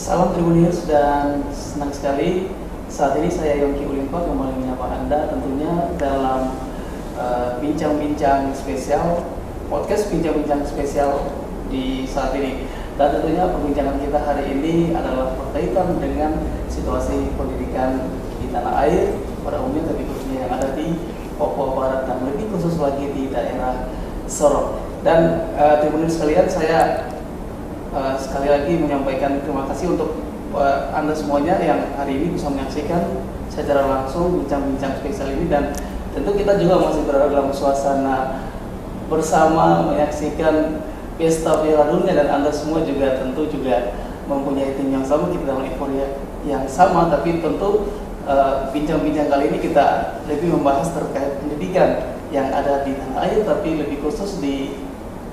Salam Tribuners dan senang sekali saat ini saya Yongki Ulimpa kembali menyapa Anda tentunya dalam bincang-bincang spesial, podcast bincang-bincang spesial di saat ini. Dan tentunya perbincangan kita hari ini adalah berkaitan dengan situasi pendidikan di tanah air pada umumnya, tapi khususnya yang ada di Papua Barat dan lebih khusus lagi di daerah Sorong. Dan Tribuners sekalian, saya sekali lagi menyampaikan terima kasih untuk Anda semuanya yang hari ini bisa menyaksikan secara langsung bincang-bincang spesial ini, dan tentu kita juga masih berada dalam suasana bersama menyaksikan Pesta Piala Dunia, dan Anda semua juga tentu juga mempunyai tim yang sama, kita dalam euforia yang sama, tapi tentu bincang-bincang kali ini kita lebih membahas terkait pendidikan yang ada di tanah air, tapi lebih khusus di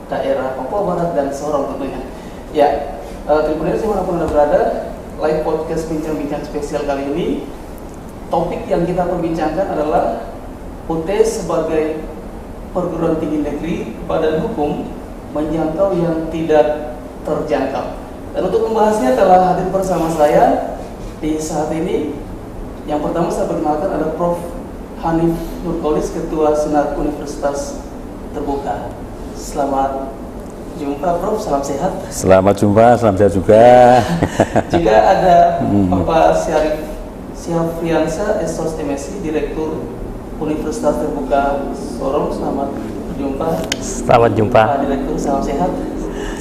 daerah Papua Barat dan Sorong tentunya. Ya, Tribuners dimanapun Anda berada, live podcast bincang-bincang spesial kali ini, topik yang kita perbincangkan adalah UT sebagai perguruan tinggi negeri badan hukum menjangkau yang tidak terjangkau. Dan untuk membahasnya telah hadir bersama saya di saat ini. Yang pertama saya perkenalkan ada Prof. Hanif Nurkolis, Ketua Senat Universitas Terbuka. Selamat jumpa Prof, salam sehat. Selamat jumpa, salam sehat juga. Juga ada Bapak Syafriansa, Esos MSc, Direktur Universitas Terbuka Sorong. Selamat berjumpa. Selamat jumpa. Pak Direktur, salam sehat.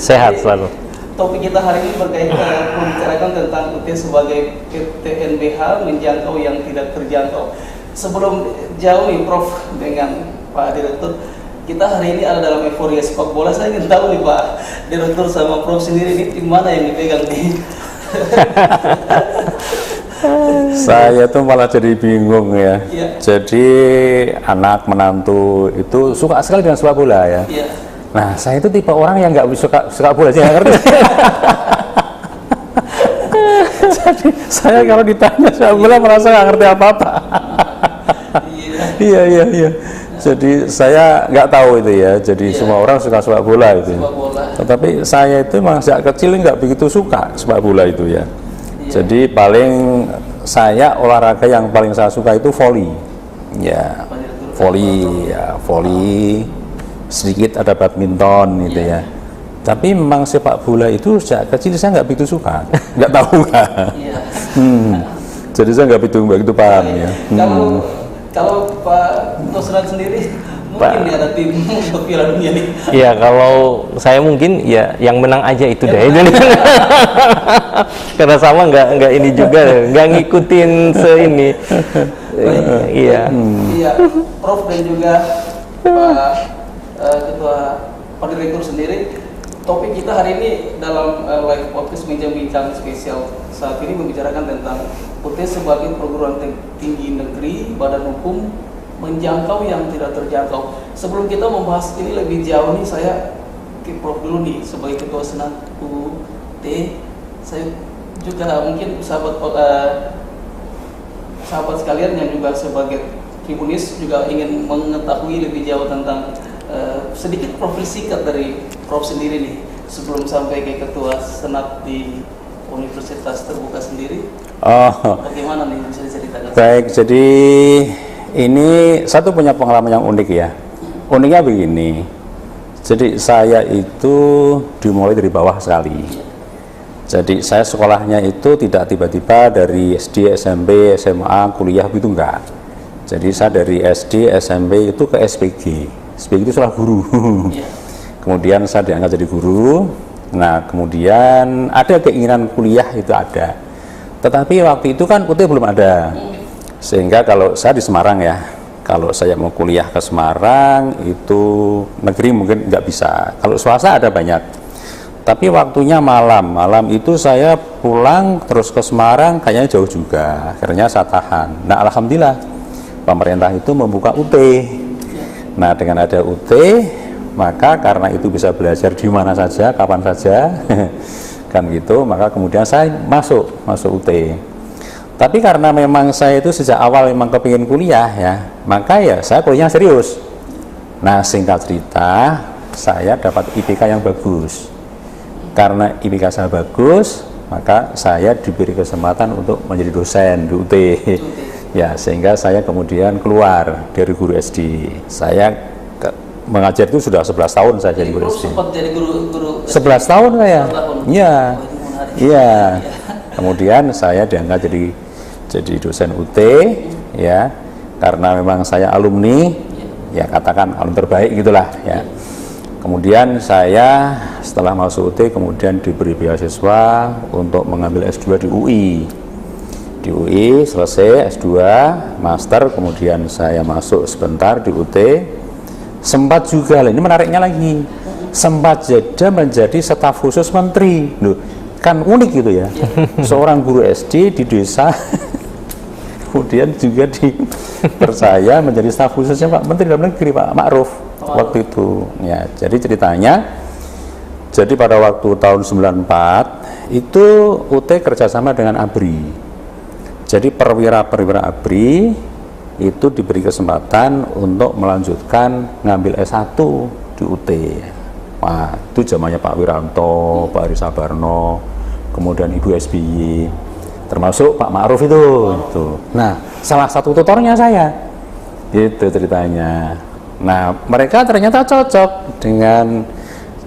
Sehat selalu. Topik kita hari ini berkaitan membicarakan tentang UT sebagai PTNBH menjangkau yang tidak terjangkau. Sebelum jauh nih Prof dengan Pak Direktur, kita hari ini ada dalam euforia sepak bola. Saya ingin tahu nih Pak Direktur sama Prof sendiri, ini tim mana yang dipegang nih? Saya tuh malah jadi bingung ya. Iya. Jadi anak menantu itu suka sekali dengan sepak bola ya. Iya. Nah, saya itu tipe orang yang nggak suka bola, saya nggak ngerti. Jadi saya kalau ditanya sepak bola merasa nggak ngerti apa-apa. Iya. Jadi saya nggak tahu itu ya. Jadi semua orang suka sepak bola itu. Sepak bola. Tetapi saya itu memang sejak kecil nggak begitu suka sepak bola itu ya. Jadi paling saya olahraga yang paling saya suka itu volley. Ya, volley. Sedikit ada badminton gitu ya. Tapi memang sepak bola itu sejak kecil saya nggak begitu suka. Nggak tahu nggak. Jadi saya nggak begitu paham ya. Kalau Pak Tosran sendiri, mungkin ada tim untuk Piala Dunia nih. Iya, kalau saya mungkin ya yang menang aja itu deh. Karena sama nggak ini juga, nggak ngikutin ini. Iya. Iya, Prof dan juga Pak Ketua Pak Direktur sendiri. Topik kita hari ini dalam live podcast bincang-bincang spesial saat ini membicarakan tentang UT sebagai perguruan tinggi negeri badan hukum menjangkau yang tidak terjangkau. Sebelum kita membahas ini lebih jauh nih, saya ke Prof dulu nih sebagai Ketua Senat UT. Saya juga mungkin sahabat sekalian yang juga sebagai Tribunis juga ingin mengetahui lebih jauh tentang sedikit profil singkat dari Prof sendiri nih sebelum sampai ke Ketua Senat di Universitas Terbuka sendiri. Bagaimana nih, bisa diceritakan? Baik, jadi ini satu punya pengalaman yang unik ya. Uniknya begini. Jadi saya itu dimulai dari bawah sekali. Jadi saya sekolahnya itu tidak tiba-tiba dari SD, SMP, SMA, kuliah itu enggak. Jadi saya dari SD, SMP itu ke SPG. SPG itu sekolah guru. Kemudian saya diangkat jadi guru. Nah, kemudian ada keinginan kuliah itu ada. Tetapi waktu itu kan UT belum ada. Sehingga kalau saya di Semarang ya, kalau saya mau kuliah ke Semarang itu negeri mungkin nggak bisa. Kalau swasta ada banyak. Tapi waktunya malam itu saya pulang terus ke Semarang kayaknya jauh juga. Akhirnya saya tahan. Nah, alhamdulillah pemerintah itu membuka UT. Nah, dengan ada UT, maka karena itu bisa belajar di mana saja, kapan saja, kan gitu, maka kemudian saya masuk UT. Tapi karena memang saya itu sejak awal memang kepingin kuliah ya, maka ya saya kuliahnya serius. Nah, singkat cerita, saya dapat IPK yang bagus. Karena IPK saya bagus, maka saya diberi kesempatan untuk menjadi dosen di UT. Ya, sehingga saya kemudian keluar dari guru SD. Saya mengajar itu sudah 11 tahun saya jadi guru SD. Sempat jadi guru 11 tahun saya. Iya. Iya. Ya. Kemudian saya diangkat jadi dosen UT, ya, karena memang saya alumni, ya katakan alumni terbaik gitulah, ya. Kemudian saya setelah masuk UT kemudian diberi beasiswa untuk mengambil S2 di UI. Di UI selesai S2, master, kemudian saya masuk sebentar di UT. Sempat juga, ini menariknya lagi, sempat jeda menjadi staf khusus menteri. Loh, kan unik gitu ya. Seorang guru SD di desa kemudian juga dipercaya menjadi staf khususnya Pak Menteri Dalam Negeri, Pak Ma'ruf waktu itu. Ya, jadi ceritanya, jadi pada waktu tahun 94 itu UT kerjasama dengan ABRI. Jadi perwira-perwira ABRI itu diberi kesempatan untuk melanjutkan ngambil S1 di UT. Wah, itu zamannya Pak Wiranto, Pak Ari Sabarno, kemudian Ibu SBY, termasuk Pak Ma'ruf itu. Nah, salah satu tutornya saya, itu ceritanya. Nah, mereka ternyata cocok dengan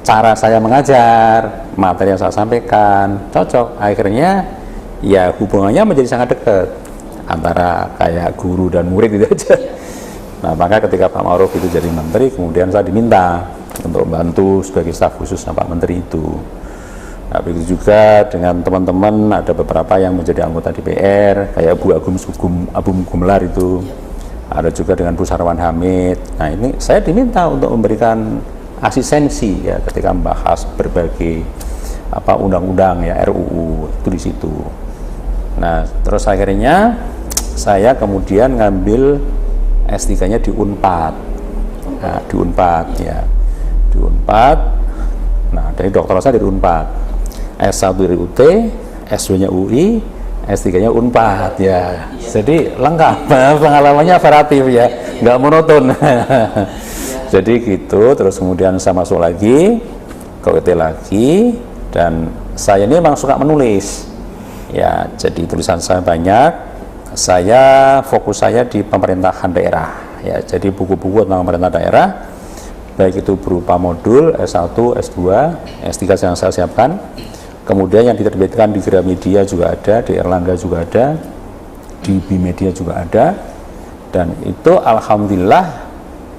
cara saya mengajar, materi yang saya sampaikan, cocok. Akhirnya ya hubungannya menjadi sangat dekat antara kayak guru dan murid itu aja. Nah, maka ketika Pak Ma'ruf itu jadi menteri, kemudian saya diminta untuk membantu sebagai staf khusus Pak Menteri itu. Nah, begitu juga dengan teman-teman, ada beberapa yang menjadi anggota DPR kayak Bu Agum Gumelar itu, ada juga dengan Bu Sarwan Hamid. Nah, ini saya diminta untuk memberikan asistensi ya ketika membahas berbagai undang-undang ya, RUU itu di situ. Nah, terus akhirnya saya kemudian ngambil S3-nya di Unpad. Nah, di Unpad ya. Di Unpad. Nah, dari doktoral saya dari Unpad. S1 dari UT, S2-nya UI, S3-nya Unpad ya. Jadi lengkap, pengalamannya variatif ya, nggak monoton. Jadi gitu, terus kemudian saya masuk lagi ke UT lagi, dan saya ini memang suka menulis. Ya, jadi tulisan saya banyak. Saya fokus saya di pemerintahan daerah. Ya, jadi buku-buku tentang pemerintah daerah, baik itu berupa modul S1, S2, S3 yang saya siapkan. Kemudian yang diterbitkan di Gramedia juga ada, di Erlangga juga ada, di Bimedia juga ada. Dan itu alhamdulillah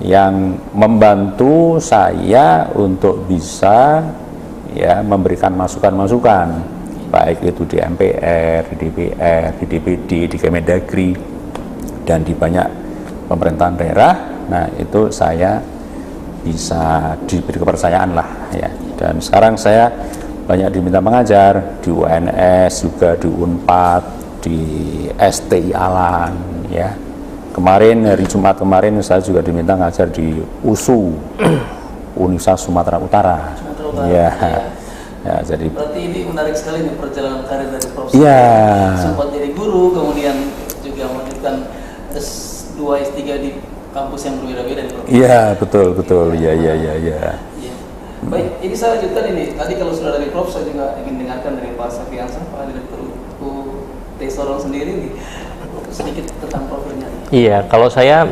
yang membantu saya untuk bisa ya memberikan masukan-masukan, baik itu di MPR, di DPR, di DPD, di Kemendagri, dan di banyak pemerintahan daerah. Nah, itu saya bisa diberi kepercayaan lah ya. Dan sekarang saya banyak diminta mengajar di UNS, juga di Unpad, di STI Alan ya. Kemarin hari Jumat kemarin saya juga diminta ngajar di USU Universitas Sumatera Utara. Ya. Ya, jadi berarti ini menarik sekali nih perjalanan karir dari Prof. Iya. Sempat jadi guru, kemudian juga melanjutkan S2, S3 di kampus yang berbeda-beda di Prof. Iya, betul. Iya. Iya. Baik, ini saya lanjutkan ini. Tadi kalau sudah dari Prof, saya juga ingin dengarkan dari Pak Safiansah, Pak Direktur UT Sorong sendiri nih, sedikit tentang profilnya. Iya, kalau saya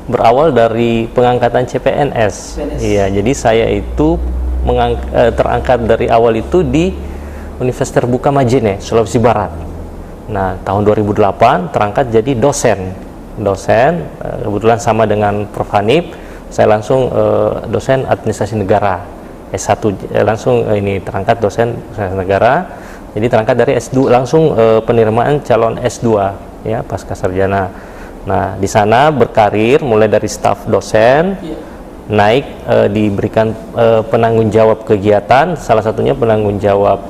berawal dari pengangkatan CPNS. Iya, jadi saya itu terangkat dari awal itu di Universitas Terbuka Majene, Sulawesi Barat. Nah, tahun 2008 terangkat jadi dosen. Kebetulan sama dengan Prof. Hanif, saya langsung dosen administrasi negara S1, langsung ini terangkat dosen administrasi negara. Jadi terangkat dari S2 langsung penerimaan calon S2 ya pasca sarjana. Nah, di sana berkarir mulai dari staf dosen, naik diberikan penanggung jawab kegiatan, salah satunya penanggung jawab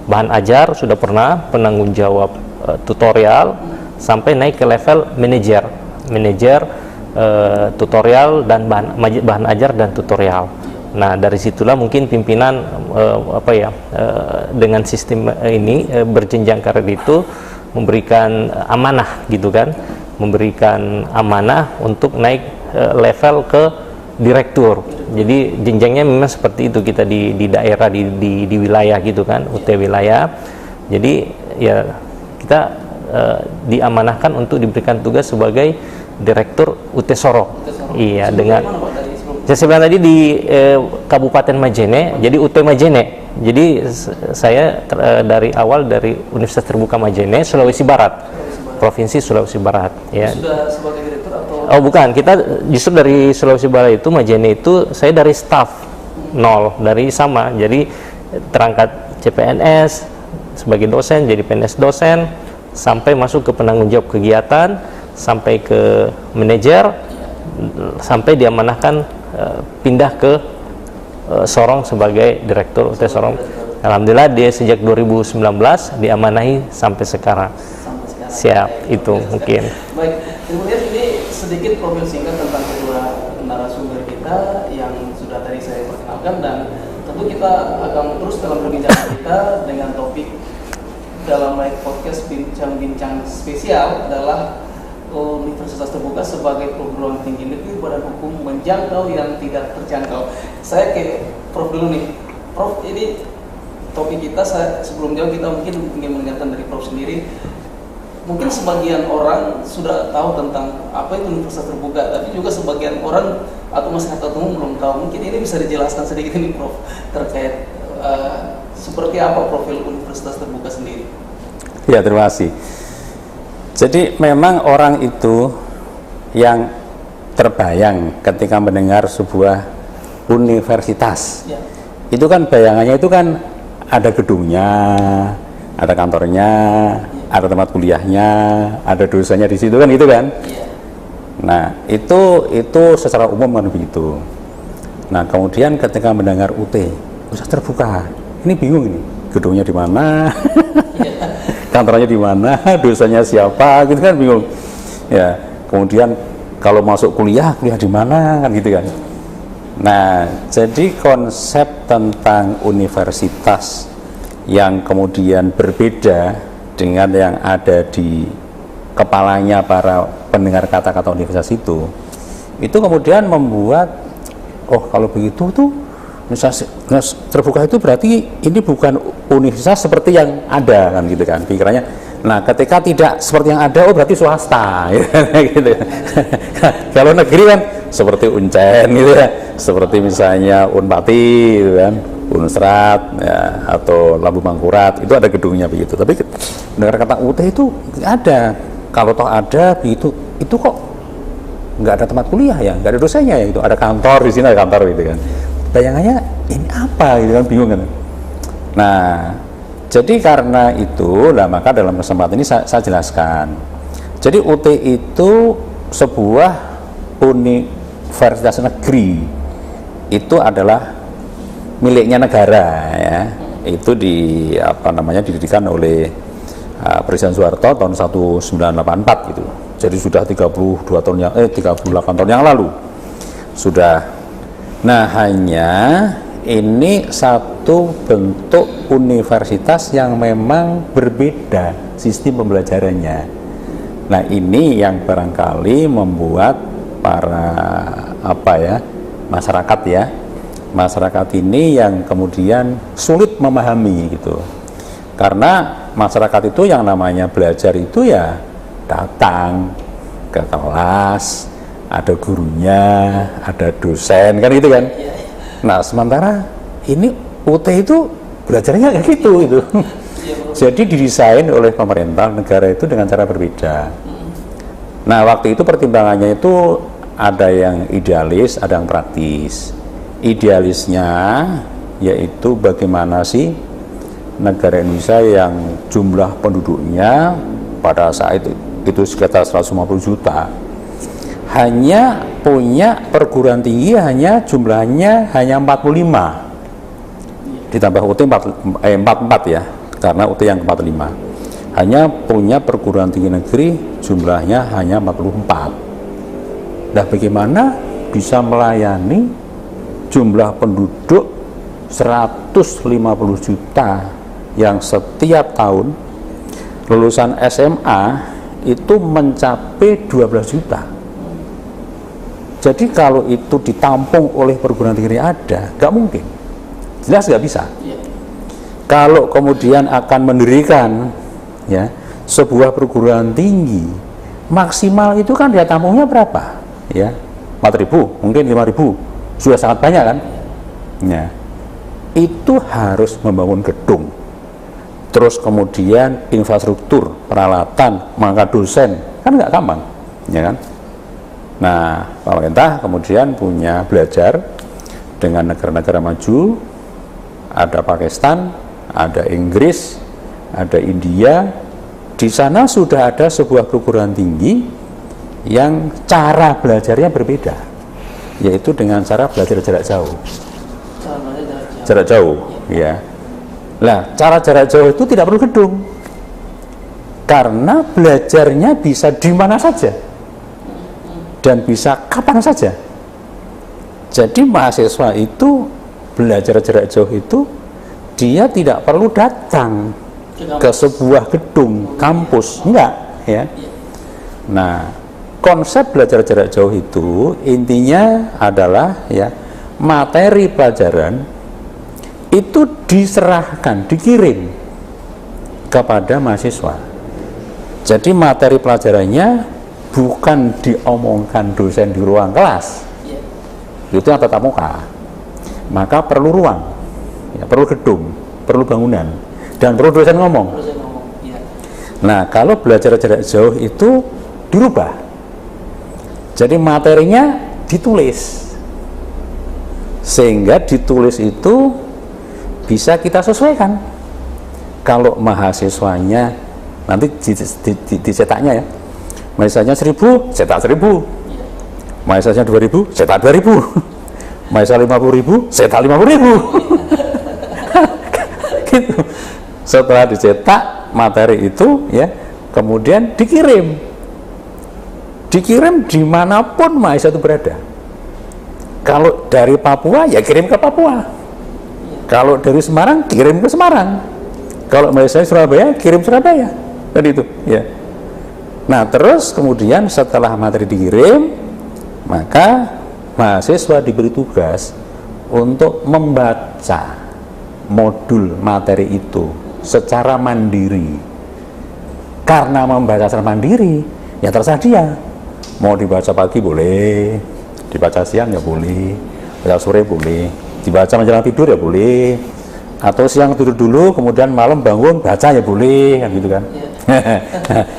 bahan ajar, sudah pernah penanggung jawab tutorial, sampai naik ke level manajer tutorial dan bahan ajar dan tutorial. Nah, dari situlah mungkin pimpinan dengan sistem ini berjenjang karir itu memberikan amanah gitu kan, memberikan amanah untuk naik level ke direktur. Jadi jenjangnya memang seperti itu kita di daerah di wilayah gitu kan, UT wilayah. Jadi ya kita diamanahkan untuk diberikan tugas sebagai direktur UT Sorong. Iya, dengan saya bilang tadi di Kabupaten Majene, jadi UT Majene. Jadi saya dari awal dari Universitas Terbuka Majene, Sulawesi Barat, Provinsi Sulawesi Barat. Ya. Sudah sebagai direktur atau? Oh bukan, kita justru dari Sulawesi Barat itu Majene itu saya dari staff nol, dari sama. Jadi terangkat CPNS sebagai dosen, jadi PNS dosen, sampai masuk ke penanggung jawab kegiatan, sampai ke manajer, sampai diamanahkan pindah ke Sorong sebagai direktur UT Sorong. Alhamdulillah dia sejak 2019 diamanahi sampai sekarang. Siap, itu mungkin. Baik, kemudian ini sedikit profil singkat tentang kedua narasumber kita yang sudah tadi saya perkenalkan, dan tentu kita akan terus dalam perbincangan kita dengan topik dalam live podcast bincang-bincang spesial adalah Universitas Terbuka sebagai perguruan tinggi negeri badan hukum menjangkau yang tidak terjangkau. Saya ke Prof dulu nih. Prof, ini topik kita, sebelum jauh kita mungkin ingin mendengarkan dari Prof sendiri. Mungkin sebagian orang sudah tahu tentang apa itu Universitas Terbuka, tapi juga sebagian orang atau masyarakat umum belum tahu. Mungkin ini bisa dijelaskan sedikit nih Prof terkait seperti apa profil Universitas Terbuka sendiri. Ya, terima kasih. Jadi memang orang itu yang terbayang ketika mendengar sebuah universitas, ya, itu kan bayangannya itu kan ada gedungnya, ada kantornya, ya, ada tempat kuliahnya, ada dosanya di situ kan, gitu kan. Ya. Nah itu secara umum kan begitu. Nah kemudian ketika mendengar UT, Universitas Terbuka, ini bingung ini, gedungnya di mana? Ya. Kantornya di mana, dosanya siapa, gitu kan bingung. Ya, kemudian kalau masuk kuliah di mana kan gitu kan. Nah, jadi konsep tentang universitas yang kemudian berbeda dengan yang ada di kepalanya para pendengar kata-kata universitas itu kemudian membuat, oh kalau begitu tuh Universitas Terbuka itu berarti ini bukan universitas seperti yang ada kan gitu kan pikirannya. Nah ketika tidak seperti yang ada, oh berarti swasta gitu. Kalau negeri kan seperti Uncen gitu ya, seperti misalnya Unpati gitu kan, Unsrat ya, atau Lambu Mangkurat, itu ada gedungnya begitu. Tapi dengar kata UT itu nggak ada. Kalau toh ada begitu, itu kok nggak ada tempat kuliah ya, nggak ada dosennya ya, itu ada kantor di sini, ada kantor gitu kan. Bayangannya ini apa gitu kan, bingung kan. Nah jadi karena itu lah maka dalam kesempatan ini saya jelaskan. Jadi UT itu sebuah universitas negeri, itu adalah miliknya negara ya. Itu didirikan oleh Presiden Soeharto tahun 1984 gitu. Jadi sudah 38 tahun yang lalu sudah. Nah hanya ini satu bentuk universitas yang memang berbeda sistem pembelajarannya. Nah ini yang barangkali membuat para masyarakat ini yang kemudian sulit memahami gitu. Karena masyarakat itu yang namanya belajar itu ya datang ke kelas, ada gurunya, ada dosen kan gitu kan. Nah sementara ini UT itu belajarnya kayak gitu. Jadi didesain oleh pemerintah negara itu dengan cara berbeda. Nah waktu itu pertimbangannya itu ada yang idealis, ada yang praktis. Idealisnya yaitu bagaimana sih negara Indonesia yang jumlah penduduknya pada saat itu sekitar 150 juta hanya punya perguruan tinggi jumlahnya hanya 45 ditambah UT 44 ya, karena UT yang 45 hanya punya perguruan tinggi negeri jumlahnya hanya 44. Nah bagaimana bisa melayani jumlah penduduk 150 juta yang setiap tahun lulusan SMA itu mencapai 12 juta. Jadi kalau itu ditampung oleh perguruan tinggi ada, nggak mungkin, jelas nggak bisa. Iya. Kalau kemudian akan mendirikan ya sebuah perguruan tinggi, maksimal itu kan dia tampungnya berapa? Ya, 4.000, mungkin 5.000, sudah sangat banyak kan? Ya, itu harus membangun gedung, terus kemudian infrastruktur, peralatan, mengangkat dosen, kan nggak gampang, ya kan? Nah, pemerintah kemudian punya belajar dengan negara-negara maju, ada Pakistan, ada Inggris, ada India. Di sana sudah ada sebuah perguruan tinggi yang cara belajarnya berbeda, yaitu dengan cara belajar jarak jauh. Jarak jauh, ya. Nah, cara jarak jauh itu tidak perlu gedung, karena belajarnya bisa di mana saja dan bisa kapan saja. Jadi mahasiswa itu belajar jarak jauh itu dia tidak perlu datang ke sebuah gedung kampus, enggak ya. Nah, konsep belajar jarak jauh itu intinya adalah ya materi pelajaran itu diserahkan, dikirim kepada mahasiswa. Jadi materi pelajarannya bukan diomongkan dosen di ruang kelas, itu yang tatap muka. Maka perlu ruang, ya, perlu gedung, perlu bangunan, dan perlu dosen ngomong. Nah, kalau belajar jarak jauh itu dirubah, jadi materinya ditulis, sehingga ditulis itu bisa kita sesuaikan. Kalau mahasiswanya nanti dicetaknya ya, misalnya 1.000, cetak 1.000. Misalnya 2.000, cetak 2.000. Misalnya 50.000, cetak 50.000. Gitu. Setelah dicetak materi itu ya, kemudian dikirim dimanapun mahasiswa itu berada. Kalau dari Papua ya kirim ke Papua, kalau dari Semarang kirim ke Semarang, kalau mahasiswa Surabaya kirim Surabaya, dan itu ya. Nah, terus kemudian setelah materi dikirim, maka mahasiswa diberi tugas untuk membaca modul materi itu secara mandiri. Karena membaca secara mandiri, ya terserah dia. Mau dibaca pagi boleh, dibaca siang ya boleh, dibaca sore boleh, dibaca menjelang tidur ya boleh, atau siang tidur dulu kemudian malam bangun baca ya boleh, kan gitu kan.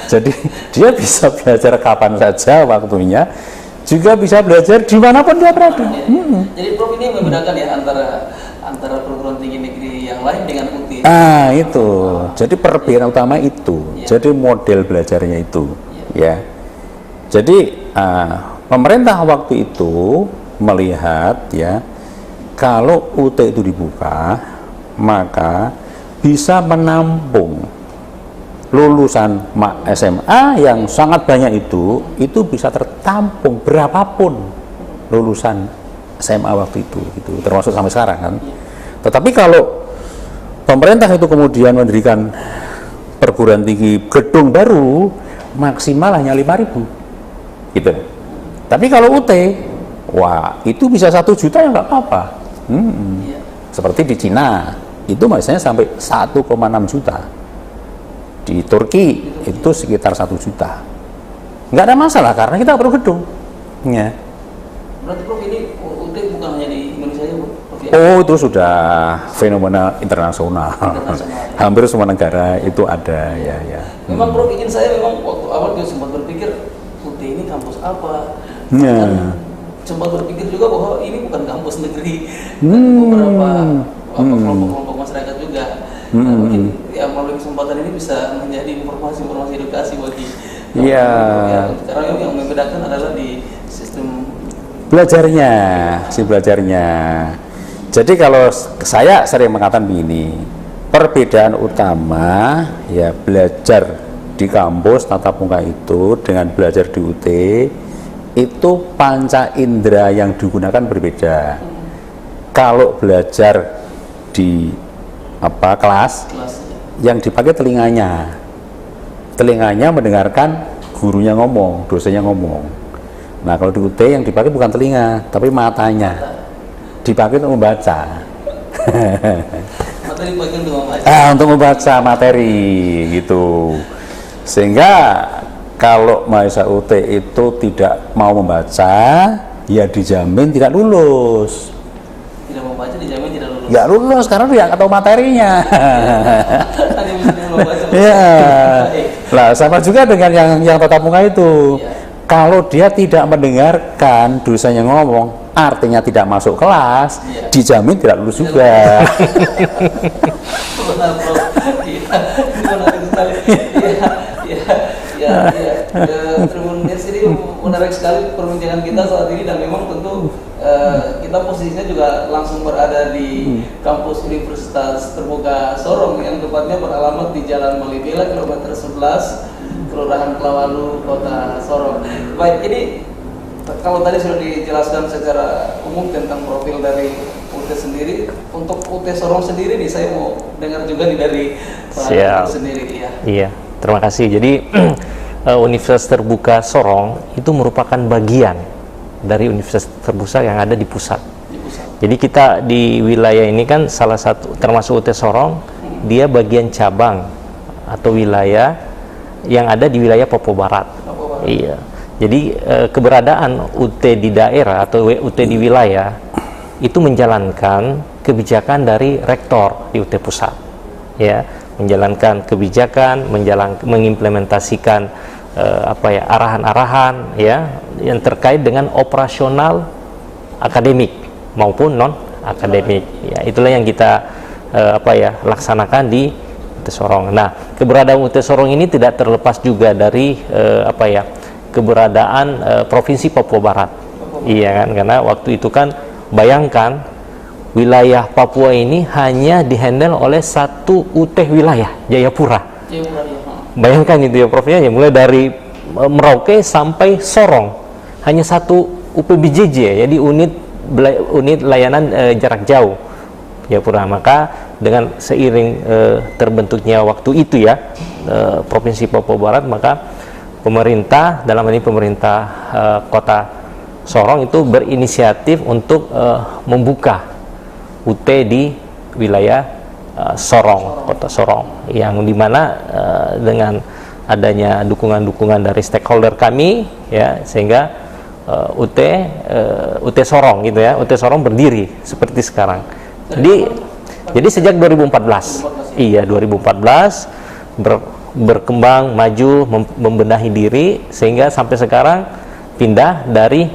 Jadi dia bisa belajar kapan saja waktunya, juga bisa belajar dimanapun dia berada. Jadi Prof ini membedakan ya antara perguruan tinggi negeri yang lain dengan UT. Ah, itu. Jadi perbedaan utama itu. Jadi model belajarnya itu, ya. Jadi pemerintah waktu itu melihat ya, kalau UT itu dibuka, maka bisa menampung lulusan SMA yang sangat banyak itu bisa tertampung berapapun lulusan SMA waktu itu, gitu, termasuk sampai sekarang kan. Tetapi kalau pemerintah itu kemudian mendirikan perguruan tinggi gedung baru, maksimal hanya 5.000, gitu. Tapi kalau UT, wah itu bisa 1 juta ya nggak apa-apa. Seperti di Cina, itu misalnya sampai 1,6 juta. Di Turki itu sekitar 1 juta. Nggak ada masalah karena kita perlu gedung. Ya. Berarti Prof ini UT bukan hanya di Indonesia ya, Prof? Ya? Oh, itu sudah fenomena internasional. Hampir semua negara itu ada, ya. Memang Prof ingin saya memang waktu awal juga sempat berpikir UT ini kampus apa? Ya. Sempat berpikir juga bahwa ini bukan kampus negeri. Beberapa kelompok-kelompok masyarakat juga. Mungkin ya melalui kesempatan ini bisa menjadi informasi edukasi bagi ya. Karena yang membedakan adalah di sistem belajarnya. Jadi kalau saya sering mengatakan begini, perbedaan utama ya belajar di kampus tatap muka itu dengan belajar di UT itu panca indera yang digunakan berbeda. Kalau belajar di kelas yang dipakai telinganya mendengarkan gurunya ngomong, dosennya ngomong. Nah kalau di UT yang dipakai bukan telinga, tapi matanya, dipakai untuk membaca. Materi bagian untuk membaca. Untuk membaca materi gitu. Sehingga kalau mahasiswa UT itu tidak mau membaca, ya dijamin tidak lulus. Tidak membaca dijamin tidak lulus. Nggak lulus karena dia nggak tahu materinya. Hanya membaca. Ya. Lah sama juga dengan yang tatap muka itu. Ya. Kalau dia tidak mendengarkan dosennya ngomong, artinya tidak masuk kelas, ya, dijamin tidak lulus juga. Benar, Bro. Iya, menarik sekali. Ya, Tribuners ini menarik sekali perbincangan kita saat ini, dan memang tentu kita posisinya juga langsung berada di kampus Universitas Terbuka Sorong yang tepatnya beralamat di Jalan Malibela kilometer 11, Kelurahan Klawalu, Kota Sorong. Baik, ini kalau tadi sudah dijelaskan secara umum tentang profil dari UT sendiri, untuk UT Sorong sendiri nih saya mau dengar juga nih dari Pak sendiri. Ya. Iya, terima kasih. Jadi Universitas Terbuka Sorong itu merupakan bagian dari Universitas Terbuka yang ada di pusat. Jadi kita di wilayah ini kan salah satu, termasuk UT Sorong, dia bagian cabang atau wilayah yang ada di wilayah Papua Barat. Iya. Jadi keberadaan UT di daerah atau UT di wilayah itu menjalankan kebijakan dari rektor di UT pusat. Ya, menjalankan kebijakan, mengimplementasikan arahan-arahan ya yang terkait dengan operasional akademik maupun non akademik. Ya, itulah yang kita laksanakan di UT Sorong. Nah, keberadaan UT Sorong ini tidak terlepas juga dari keberadaan Provinsi Papua Barat. Iya kan, karena waktu itu kan bayangkan wilayah Papua ini hanya dihandle oleh satu UT wilayah, Jayapura. Bayangkan itu ya Prof ya, mulai dari Merauke sampai Sorong hanya satu UPBJJ, jadi unit layanan jarak jauh Jayapura. Maka dengan seiring terbentuknya waktu itu ya Provinsi Papua Barat, maka pemerintah, dalam ini pemerintah Kota Sorong itu berinisiatif untuk membuka UT di wilayah Sorong, Kota Sorong, yang dimana dengan adanya dukungan-dukungan dari stakeholder kami ya, sehingga UT Sorong gitu ya, UT Sorong berdiri seperti sekarang. Jadi sejak 2014, iya 2014 berkembang, maju, membenahi diri, sehingga sampai sekarang pindah dari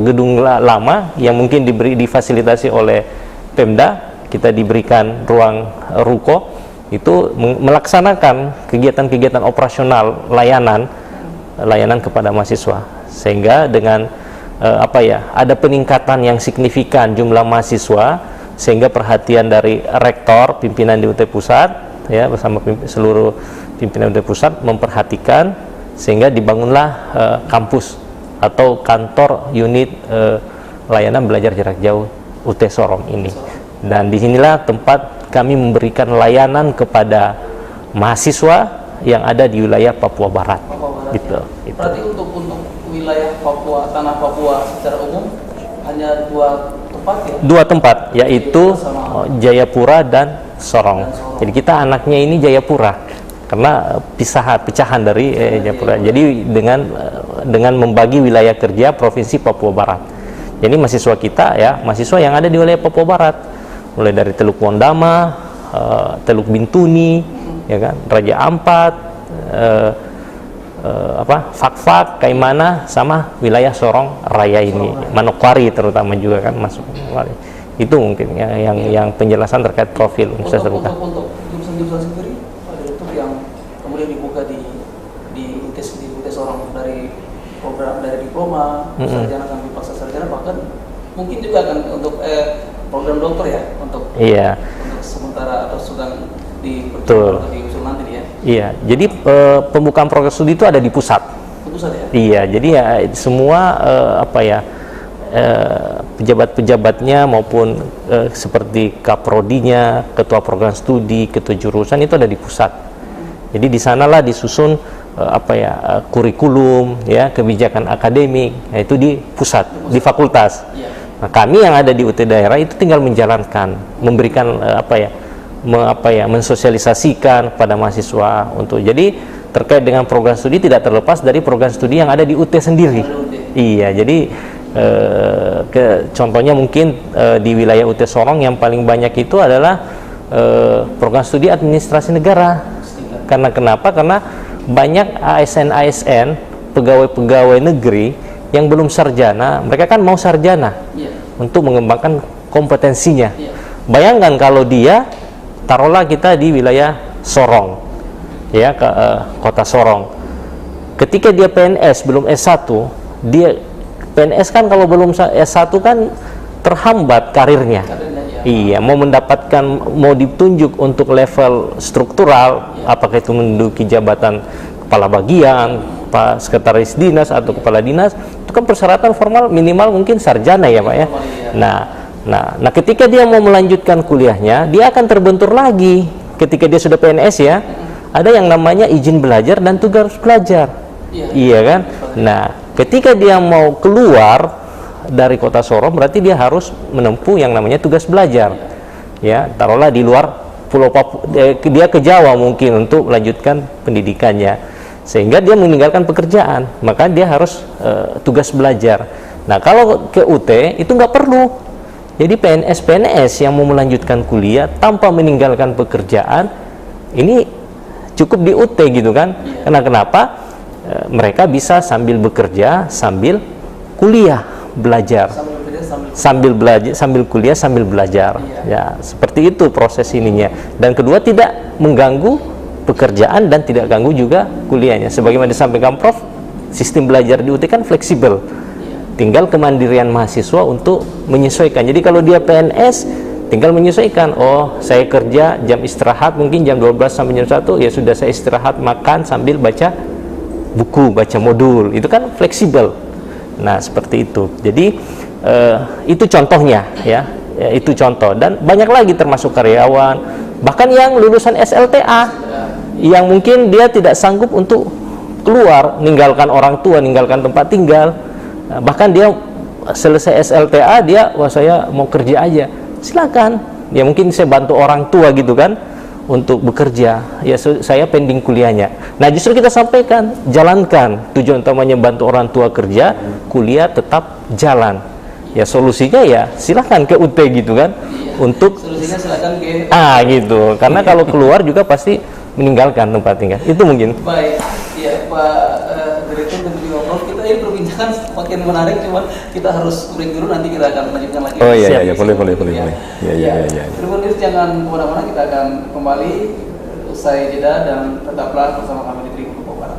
gedung lama yang mungkin difasilitasi oleh Pemda, kita diberikan ruang ruko itu melaksanakan kegiatan-kegiatan operasional layanan kepada mahasiswa, sehingga dengan ada peningkatan yang signifikan jumlah mahasiswa, sehingga perhatian dari rektor, pimpinan di UT Pusat ya bersama seluruh pimpinan UT Pusat memperhatikan, sehingga dibangunlah kampus atau kantor unit layanan belajar jarak jauh UT Sorong ini. Dan disinilah tempat kami memberikan layanan kepada mahasiswa yang ada di wilayah Papua Barat. Gitu. Berarti untuk wilayah Papua, tanah Papua secara umum hanya dua tempat ya? Dua tempat, yaitu Jayapura dan Sorong. Jadi kita anaknya ini Jayapura karena pecahan dari Jayapura. Jadi dengan membagi wilayah kerja Provinsi Papua Barat. Jadi mahasiswa kita ya, mahasiswa yang ada di wilayah Papua Barat, mulai dari Teluk Wondama, Teluk Bintuni, ya kan, Raja Ampat, Fak-Fak, Kaimana, sama wilayah Sorong Raya ini, Manokwari terutama juga kan masuk. Itu mungkin yang penjelasan terkait profil Universitas Terbuka. Untuk jurusan-jurusan sendiri, ada itu yang kemudian dibuka di UT Sorong, dari program dari diploma, sarjana sampai pasca sarjana, bahkan mungkin juga akan untuk program dokter ya, untuk sementara atau sedang diusul nanti ya. Iya, jadi pembukaan program studi itu ada di pusat. Pusat ya? Iya, jadi ya semua pejabat-pejabatnya maupun seperti kaprodinya, ketua program studi, ketua jurusan itu ada di pusat. Jadi di sanalah disusun kurikulum, ya, kebijakan akademik, yaitu di pusat, di fakultas. Nah, kami yang ada di UT daerah itu tinggal menjalankan, memberikan mensosialisasikan kepada mahasiswa untuk, jadi terkait dengan program studi tidak terlepas dari program studi yang ada di UT sendiri. Iya, jadi contohnya mungkin di wilayah UT Sorong yang paling banyak itu adalah program studi administrasi negara. Karena kenapa? Karena banyak ASN pegawai-pegawai negeri yang belum sarjana, mereka kan mau sarjana untuk mengembangkan kompetensinya. Bayangkan kalau dia, taruhlah kita di wilayah Sorong, ya, kota Sorong. Ketika dia PNS belum S1, dia PNS kan kalau belum S1 kan terhambat karirnya. Iya, mau ditunjuk untuk level struktural, apakah itu menduduki jabatan kepala bagian, Pak Sekretaris Dinas atau kepala dinas, itu kan persyaratan formal minimal mungkin sarjana ya Pak ya. Nah, ketika dia mau melanjutkan kuliahnya, dia akan terbentur lagi ketika dia sudah PNS ya. Ada yang namanya izin belajar dan tugas belajar. Iya kan? Nah, ketika dia mau keluar dari kota Sorong, berarti dia harus menempuh yang namanya tugas belajar. Ya, taruhlah di luar Pulau Papua, dia ke Jawa mungkin untuk melanjutkan pendidikannya. Sehingga dia meninggalkan pekerjaan, maka dia harus tugas belajar. Nah, kalau ke UT itu nggak perlu. Jadi PNS yang mau melanjutkan kuliah tanpa meninggalkan pekerjaan, ini cukup di UT gitu kan. Karena kenapa? Mereka bisa sambil bekerja, sambil kuliah, belajar. Sambil belajar, sambil kuliah, sambil belajar. Ya, seperti itu proses ininya. Dan kedua, tidak mengganggu pekerjaan dan tidak ganggu juga kuliahnya. Sebagaimana disampaikan Prof, sistem belajar di UT kan fleksibel. Tinggal kemandirian mahasiswa untuk menyesuaikan. Jadi kalau dia PNS, tinggal menyesuaikan. Oh, saya kerja jam istirahat mungkin jam 12 sampai jam 1, ya sudah saya istirahat makan sambil baca buku, baca modul. Itu kan fleksibel. Nah, seperti itu. Jadi itu contohnya ya. Itu contoh, dan banyak lagi termasuk karyawan, bahkan yang lulusan SLTA yang mungkin dia tidak sanggup untuk keluar, meninggalkan orang tua, meninggalkan tempat tinggal, bahkan dia selesai SLTA, dia, wah saya mau kerja aja, silakan. Ya mungkin saya bantu orang tua gitu kan untuk bekerja, ya saya pending kuliahnya. Nah, justru kita sampaikan, jalankan, tujuan utamanya bantu orang tua kerja, kuliah tetap jalan. Ya solusinya ya silakan ke UT gitu kan, untuk Solusinya silakan ke gitu, karena kalau keluar juga pasti meninggalkan tempat tinggal. Itu mungkin. Baik, ya Pak Direktur dan juga Prof, kita ini perbincangan makin menarik, cuman kita harus break dulu, nanti kita akan lanjutkan lagi. Oh iya, boleh. Teman-teman jangan kemana-mana, kita akan kembali usai jeda dan tetaplah bersama kami di Tribun Barat.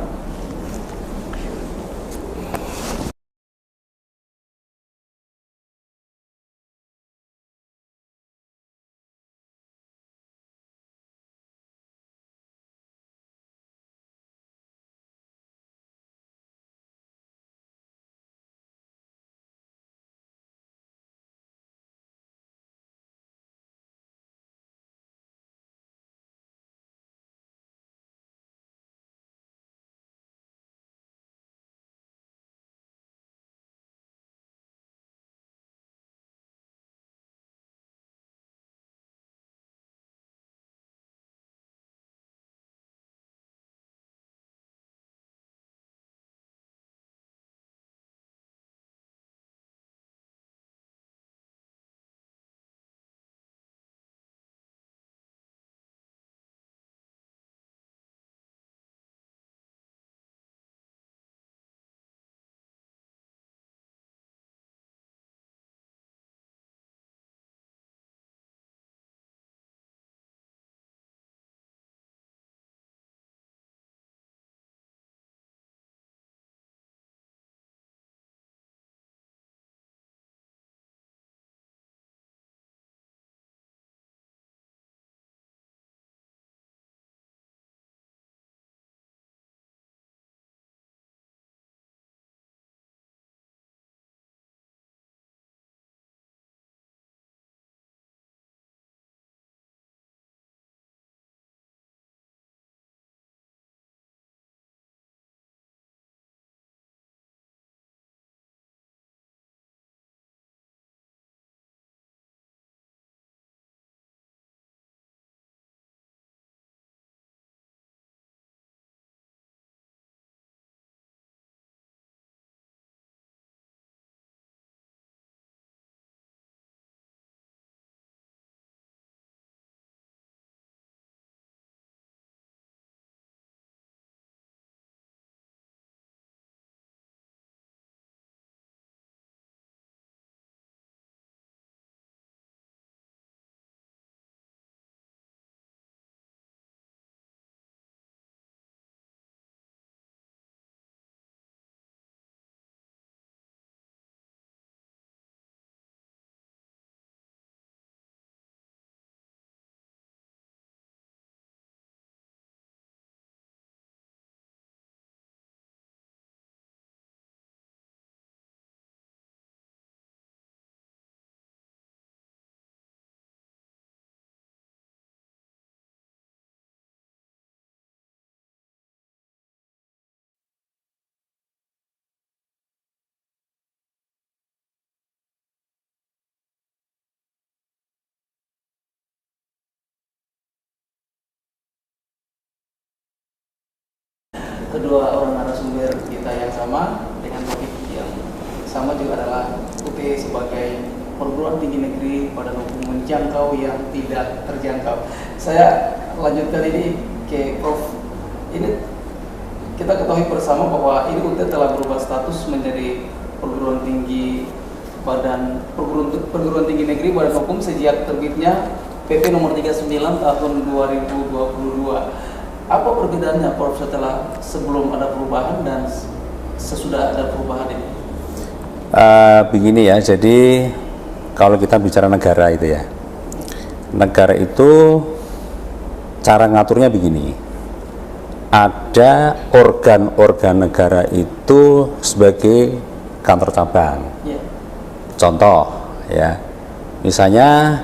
kedua orang narasumber kita yang sama dengan topik yang sama juga adalah UT sebagai perguruan tinggi negeri pada hukum menjangkau yang tidak terjangkau. Saya lanjutkan ini ke Prof. Ini kita ketahui bersama bahwa ini UT telah berubah status menjadi perguruan tinggi perguruan tinggi negeri badan hukum sejak terbitnya PP nomor 39 tahun 2022. Apa perbedaannya Prof setelah sebelum ada perubahan dan sesudah ada perubahan ini? Begini ya, jadi kalau kita bicara negara itu ya, negara itu cara ngaturnya begini. Ada organ-organ negara itu sebagai kantor cabang. Ya. Contoh ya, misalnya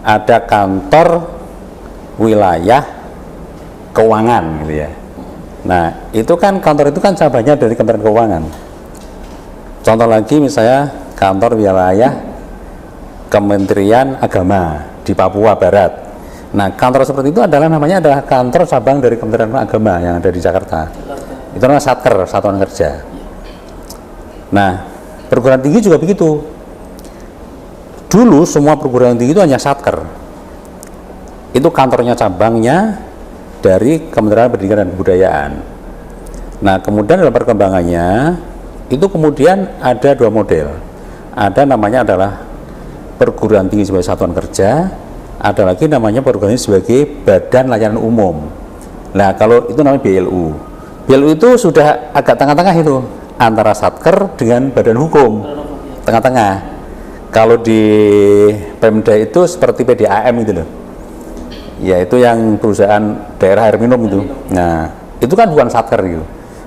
ada kantor wilayah keuangan gitu ya. Nah, itu kan kantor itu kan cabangnya dari Kementerian Keuangan. Contoh lagi misalnya kantor wilayah Kementerian Agama di Papua Barat. Nah, kantor seperti itu namanya adalah kantor cabang dari Kementerian Agama yang ada di Jakarta. Itu namanya Satker, Satuan Kerja. Nah, perguruan tinggi juga begitu. Dulu semua perguruan tinggi itu hanya Satker. Itu kantornya cabangnya dari Kementerian Pendidikan dan Kebudayaan. Nah, kemudian dalam perkembangannya itu kemudian ada dua model. Ada namanya adalah perguruan tinggi sebagai satuan kerja, ada lagi namanya perguruan tinggi sebagai badan layanan umum. Nah, kalau itu namanya BLU. BLU itu sudah agak tengah-tengah itu antara Satker dengan badan hukum. Tengah-tengah. Kalau di Pemda itu seperti PDAM itu loh. Ya, itu yang perusahaan daerah air minum itu. Nah, itu kan bukan Satker gitu.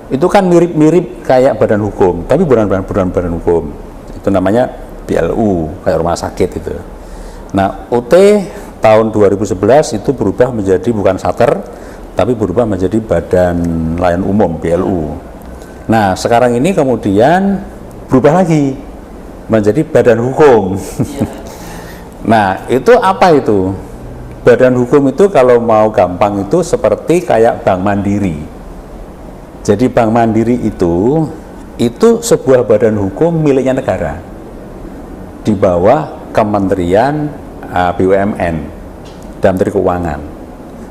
Itu kan mirip-mirip kayak badan hukum, tapi bukan badan hukum. Itu namanya BLU, kayak rumah sakit itu. Nah, UT tahun 2011 itu berubah menjadi bukan Satker, tapi berubah menjadi badan layanan umum BLU. Nah, sekarang ini kemudian berubah lagi menjadi badan hukum. Nah, itu apa itu? Badan hukum itu kalau mau gampang itu seperti kayak Bank Mandiri. Jadi Bank Mandiri itu sebuah badan hukum miliknya negara di bawah Kementerian BUMN dan Menteri Keuangan.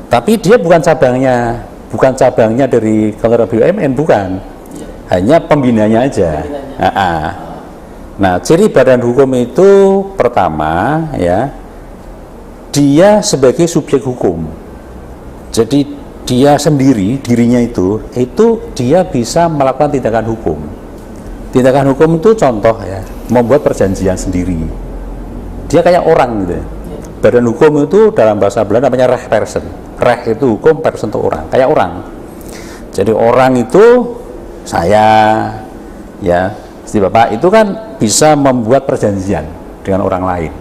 Tapi dia bukan cabangnya dari Kementerian BUMN, bukan. Hanya pembinanya aja. Nah, ciri badan hukum itu pertama ya, dia sebagai subjek hukum. Jadi dia sendiri, dirinya itu dia bisa melakukan tindakan hukum. Tindakan hukum itu contoh ya, membuat perjanjian sendiri. Dia kayak orang gitu. Badan hukum itu dalam bahasa Belanda namanya Rechtsperson. Recht itu hukum, person itu orang, kayak orang. Jadi orang itu saya ya, si Bapak itu kan bisa membuat perjanjian dengan orang lain.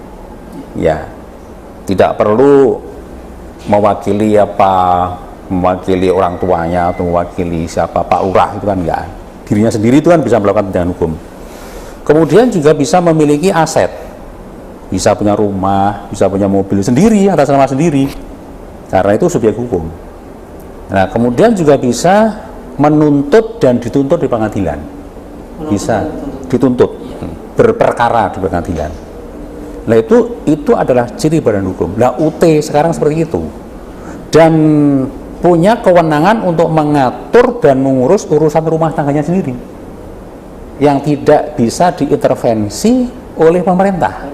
Ya. Tidak perlu mewakili orang tuanya atau mewakili siapa, Pak Lurah, itu kan enggak. Dirinya sendiri itu kan bisa melakukan tindakan hukum. Kemudian juga bisa memiliki aset, bisa punya rumah, bisa punya mobil sendiri atas nama sendiri, karena itu subjek hukum. Nah, kemudian juga bisa menuntut dan dituntut di pengadilan, bisa dituntut berperkara di pengadilan. Nah, itu adalah ciri badan hukum. Nah, UT sekarang seperti itu, dan punya kewenangan untuk mengatur dan mengurus urusan rumah tangganya sendiri yang tidak bisa diintervensi oleh pemerintah.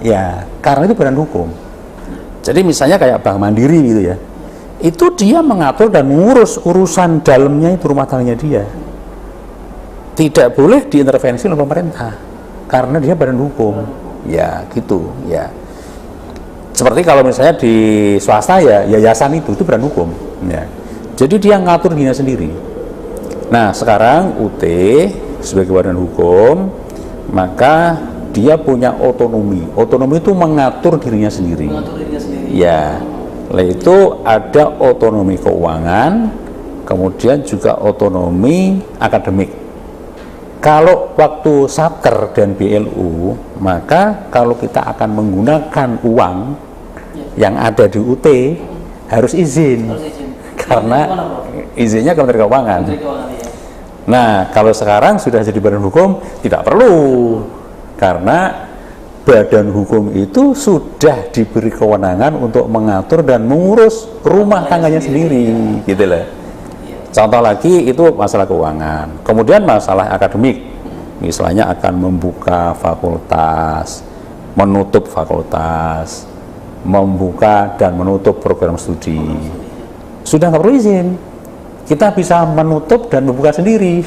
Ya, karena itu badan hukum. Jadi misalnya kayak Bank Mandiri gitu ya, itu dia mengatur dan mengurus urusan dalamnya itu rumah tangganya dia, tidak boleh diintervensi oleh pemerintah karena dia badan hukum. Ya gitu ya, seperti kalau misalnya di swasta ya, yayasan itu badan hukum ya. Jadi dia ngatur dirinya sendiri. Nah, sekarang UT sebagai badan hukum, maka dia punya otonomi. Otonomi itu mengatur dirinya sendiri. Ya, itu ada otonomi keuangan, kemudian juga otonomi akademik. Kalau waktu Satker dan BLU, maka kalau kita akan menggunakan uang yang ada di UT harus izin. karena Gimana, Bro? izinnya Kementerian Keuangan. Menteri Keuangan ya. Nah, kalau sekarang sudah jadi badan hukum tidak perlu, karena badan hukum itu sudah diberi kewenangan untuk mengatur dan mengurus rumah tangganya sendiri, gitu loh. Contoh lagi itu masalah keuangan. Kemudian masalah akademik, misalnya akan membuka fakultas, menutup fakultas, membuka dan menutup program studi. Sudah nggak perlu izin, kita bisa menutup dan membuka sendiri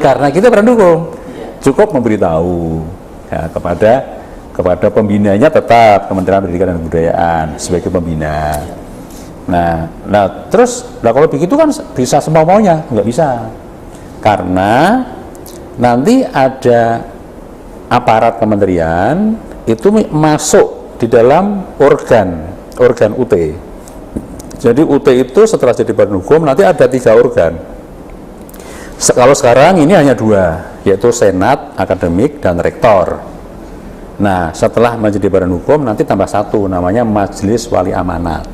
karena kita badan hukum. Cukup memberitahu ya, kepada pembinanya, tetap Kementerian Pendidikan dan Kebudayaan sebagai pembina. Nah terus kalau begitu kan bisa semau maunya? Nggak bisa, karena nanti ada aparat kementerian itu masuk di dalam organ UT. Jadi UT itu setelah jadi badan hukum nanti ada 3 organ. Kalau sekarang ini hanya 2, yaitu Senat Akademik dan Rektor. Nah, setelah menjadi badan hukum nanti tambah 1, namanya Majelis Wali Amanat.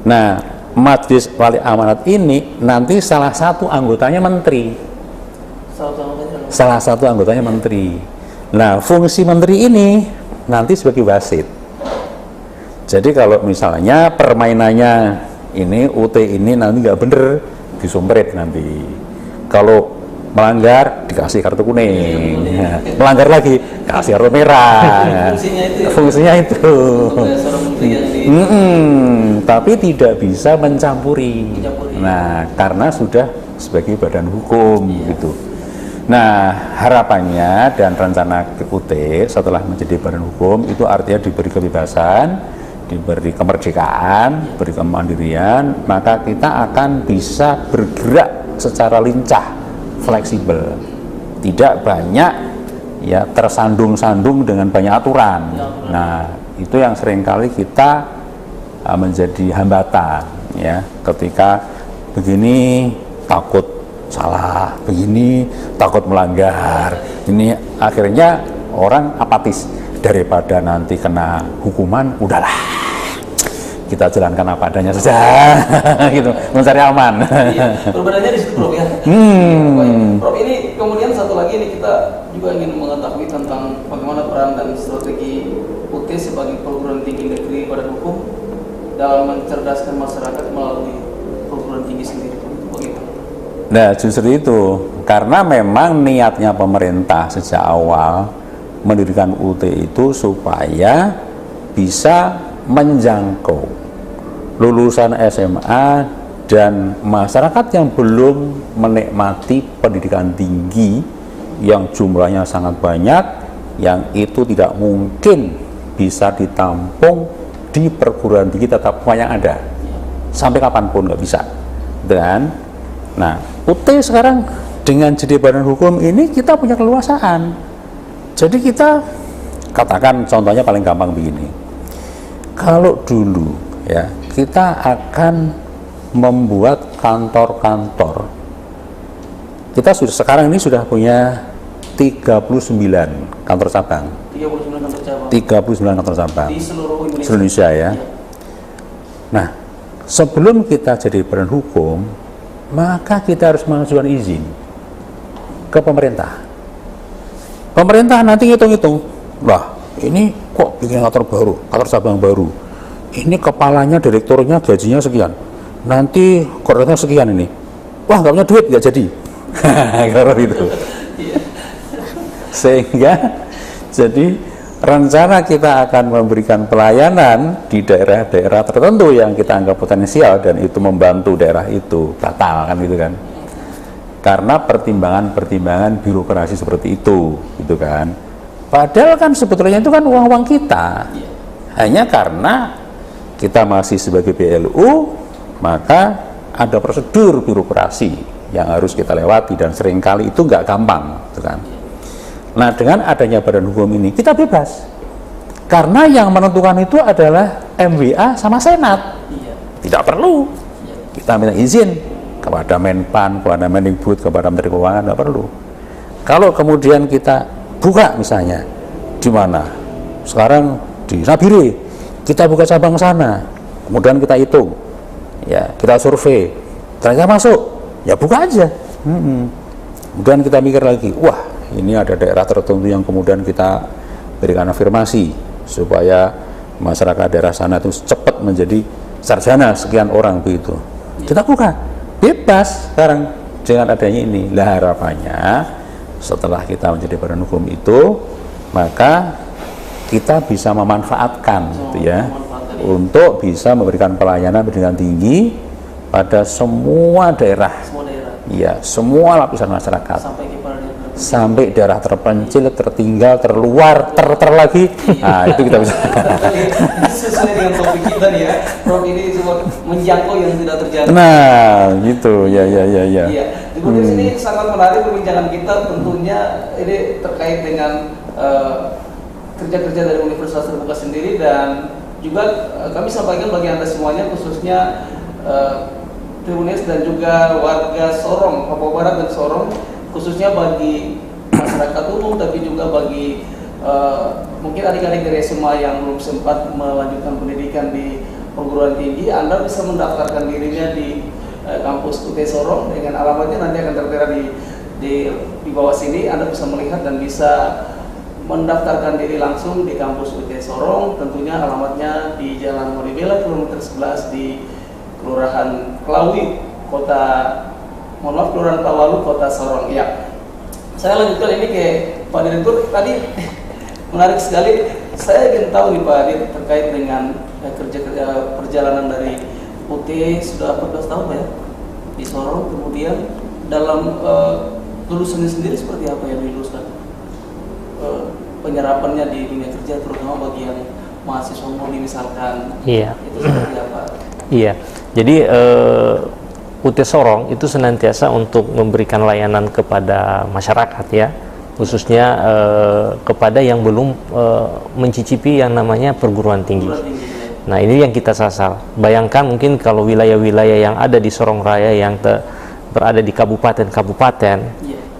Nah, Majelis Wali Amanat ini nanti salah satu anggotanya menteri. Salah satu anggotanya menteri. Nah, fungsi menteri ini nanti sebagai wasit. Jadi kalau misalnya permainannya ini UT ini nanti nggak bener, disumprit nanti. Kalau melanggar dikasih kartu kuning, melanggar lagi kasih kartu merah. Fungsinya itu. Tapi tidak bisa mencampuri. Nah, karena sudah sebagai badan hukum gitu. Nah, harapannya dan rencana UT setelah menjadi badan hukum itu artinya diberi kebebasan, diberi kemerdekaan, diberi kemandirian, maka kita akan bisa bergerak secara lincah, fleksibel, tidak banyak ya tersandung-sandung dengan banyak aturan. Nah, itu yang seringkali kita menjadi hambatan ya, ketika begini takut salah, begini takut melanggar, ini akhirnya orang apatis. Daripada nanti kena hukuman, udahlah kita jalankan apa adanya saja gitu, mencari aman. Perbedaannya di situ, Bro ya. Prof, ini kemudian satu lagi nih, kita juga ingin mengetahui tentang bagaimana peran dan strategi UT sebagai perguruan tinggi negeri badan hukum dalam mencerdaskan masyarakat melalui perguruan tinggi sendiri. Bagaimana? Nah, justru itu karena memang niatnya pemerintah sejak awal mendirikan UT itu supaya bisa menjangkau lulusan SMA dan masyarakat yang belum menikmati pendidikan tinggi yang jumlahnya sangat banyak, yang itu tidak mungkin bisa ditampung di perguruan tinggi tetap muka yang ada sampai kapanpun, nggak bisa. Dan nah, UT sekarang dengan jadi badan hukum ini kita punya keluasaan. Jadi kita katakan contohnya paling gampang begini. Kalau dulu ya kita akan membuat kantor-kantor. Kita sudah sekarang ini sudah punya 39 kantor cabang. 39 kantor cabang. Di seluruh Indonesia ya. Nah, sebelum kita jadi badan hukum, maka kita harus mengajukan izin ke pemerintah. Pemerintah nanti hitung-hitung, lah ini kok bikin kantor baru, kantor cabang baru, ini kepalanya, direkturnya, gajinya sekian, nanti koordinatornya sekian ini, wah nggak punya duit, nggak jadi. Kalau itu, sehingga jadi rencana kita akan memberikan pelayanan di daerah-daerah tertentu yang kita anggap potensial dan itu membantu daerah itu batal kan gitu kan. Karena pertimbangan-pertimbangan birokrasi seperti itu, gitu kan. Padahal kan sebetulnya itu kan uang-uang kita. Hanya karena kita masih sebagai BLU, maka ada prosedur birokrasi yang harus kita lewati dan seringkali itu nggak gampang, gitu kan. Nah, dengan adanya badan hukum ini kita bebas. Karena yang menentukan itu adalah MWA sama Senat. Tidak perlu kita minta izin kepada Menpan, kepada Mendikbud, kepada Menteri Keuangan, nggak perlu. Kalau kemudian kita buka misalnya di mana? Sekarang di Nabire, kita buka cabang sana, kemudian kita hitung, ya kita survei, ternyata masuk, ya buka aja. Kemudian kita mikir lagi, wah ini ada daerah tertentu yang kemudian kita berikan afirmasi supaya masyarakat daerah sana itu cepat menjadi sarjana sekian orang begitu. Kita buka, bebas sekarang dengan adanya ini. Lah harapannya setelah kita menjadi badan hukum itu, maka kita bisa memanfaatkan gitu ya, untuk bisa memberikan pelayanan pendidikan tinggi pada semua daerah. Iya, semua lapisan masyarakat. Sampai daerah terpencil, tertinggal, terluar, lagi. Nah, itu kita bisa. Sesuai dengan topik kita nih ya, Prof, ini semua menjangkau yang tidak terjadi. Nah, gitu. Ya. Iya. Kemudian sini sangat menarik perbincangan kita, tentunya ini terkait dengan kerja-kerja dari Universitas Terbuka sendiri, dan juga kami sampaikan bagi Anda semuanya, khususnya Tribunes dan juga warga Sorong, Papua Barat dan Sorong, khususnya bagi masyarakat umum, tapi juga bagi mungkin adik-adik dari SMA yang belum sempat melanjutkan pendidikan di perguruan tinggi. Anda bisa mendaftarkan dirinya di kampus UT Sorong dengan alamatnya nanti akan tertera di bawah sini. Anda bisa melihat dan bisa mendaftarkan diri langsung di kampus UT Sorong. Tentunya alamatnya di Jalan Moribela kilometer 11 di Kelurahan Klawi, Kelurahan Tawalu, Kota Sorong. Ya, saya lanjutkan ini ke Pak Direktur. Tadi menarik sekali. Saya ingin tahu nih Pak Dir, terkait dengan kerja perjalanan dari UT sudah 14 tahun Pak ya di Sorong. Kemudian dalam lulusannya sendiri seperti apa yang diluluskan? Penyerapannya di dunia kerja, terutama bagi yang mahasiswa murni misalkan. Iya. Itu seperti apa? Iya. Jadi UT Sorong itu senantiasa untuk memberikan layanan kepada masyarakat ya, khususnya kepada yang belum mencicipi yang namanya perguruan tinggi. Nah, ini yang kita sasar. Bayangkan mungkin kalau wilayah-wilayah yang ada di Sorong Raya yang berada di kabupaten-kabupaten,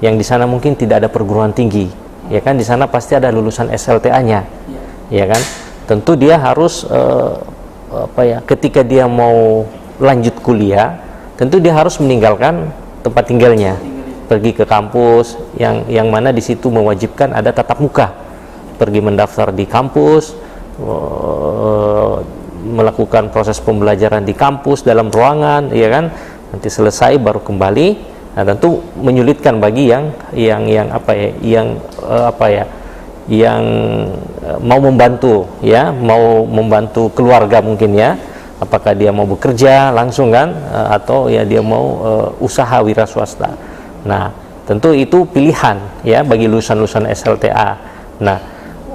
yang di sana mungkin tidak ada perguruan tinggi, ya kan? Di sana pasti ada lulusan SLTA-nya, ya kan? Tentu dia harus ketika dia mau lanjut kuliah, tentu dia harus meninggalkan tempat tinggalnya, pergi ke kampus yang mana di situ mewajibkan ada tatap muka, pergi mendaftar di kampus, melakukan proses pembelajaran di kampus dalam ruangan, ya kan? Nanti selesai baru kembali. Nah, tentu menyulitkan bagi yang mau membantu ya, mau membantu keluarga mungkin ya, apakah dia mau bekerja langsung kan, atau ya dia mau usaha wira swasta. Nah, tentu itu pilihan ya bagi lulusan-lulusan SLTA. Nah,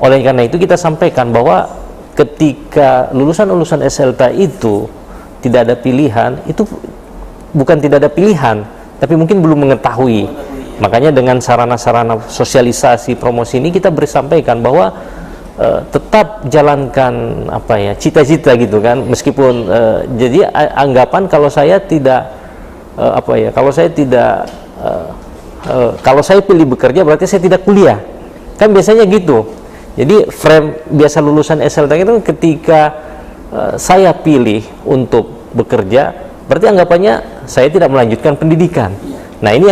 oleh karena itu kita sampaikan bahwa ketika lulusan-lulusan SLTA itu tidak ada pilihan, itu bukan tidak ada pilihan, tapi mungkin belum mengetahui. Makanya dengan sarana-sarana sosialisasi promosi ini kita sampaikan bahwa tetap jalankan cita-cita gitu kan, meskipun jadi anggapan kalau saya tidak kalau saya pilih bekerja berarti saya tidak kuliah, kan biasanya gitu. Jadi frame biasa lulusan SLTA itu ketika saya pilih untuk bekerja berarti anggapannya saya tidak melanjutkan pendidikan. Nah, ini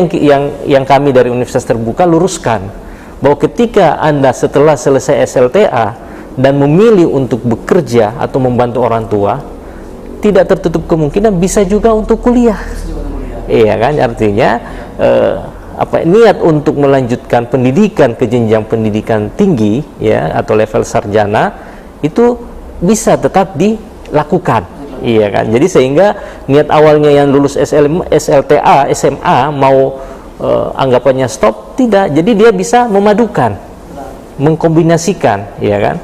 yang kami dari Universitas Terbuka luruskan, bahwa ketika Anda setelah selesai SLTA dan memilih untuk bekerja atau membantu orang tua, tidak tertutup kemungkinan bisa juga untuk kuliah. Iya kan, artinya niat untuk melanjutkan pendidikan ke jenjang pendidikan tinggi ya, atau level sarjana itu bisa tetap dilakukan. Iya kan, jadi sehingga niat awalnya yang lulus SLTA, SMA mau anggapannya stop, tidak. Jadi dia bisa memadukan, mengkombinasikan, ya kan,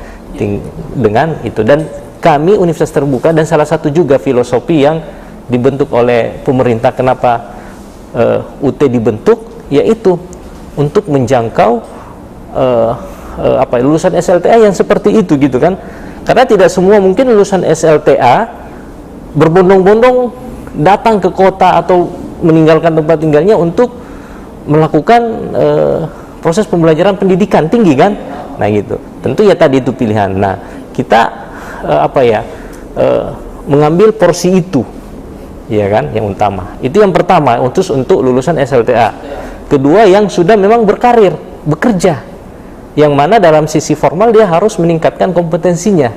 dengan itu. Dan kami Universitas Terbuka, dan salah satu juga filosofi yang dibentuk oleh pemerintah, kenapa UT dibentuk, yaitu untuk menjangkau lulusan SLTA yang seperti itu gitu kan. Karena tidak semua mungkin lulusan SLTA berbondong-bondong datang ke kota atau meninggalkan tempat tinggalnya untuk melakukan proses pembelajaran pendidikan tinggi kan. Nah gitu, tentu ya tadi itu pilihan. Nah kita mengambil porsi itu ya kan, yang utama. Itu yang pertama untuk lulusan SLTA. Kedua, yang sudah memang berkarir, bekerja, yang mana dalam sisi formal dia harus meningkatkan kompetensinya.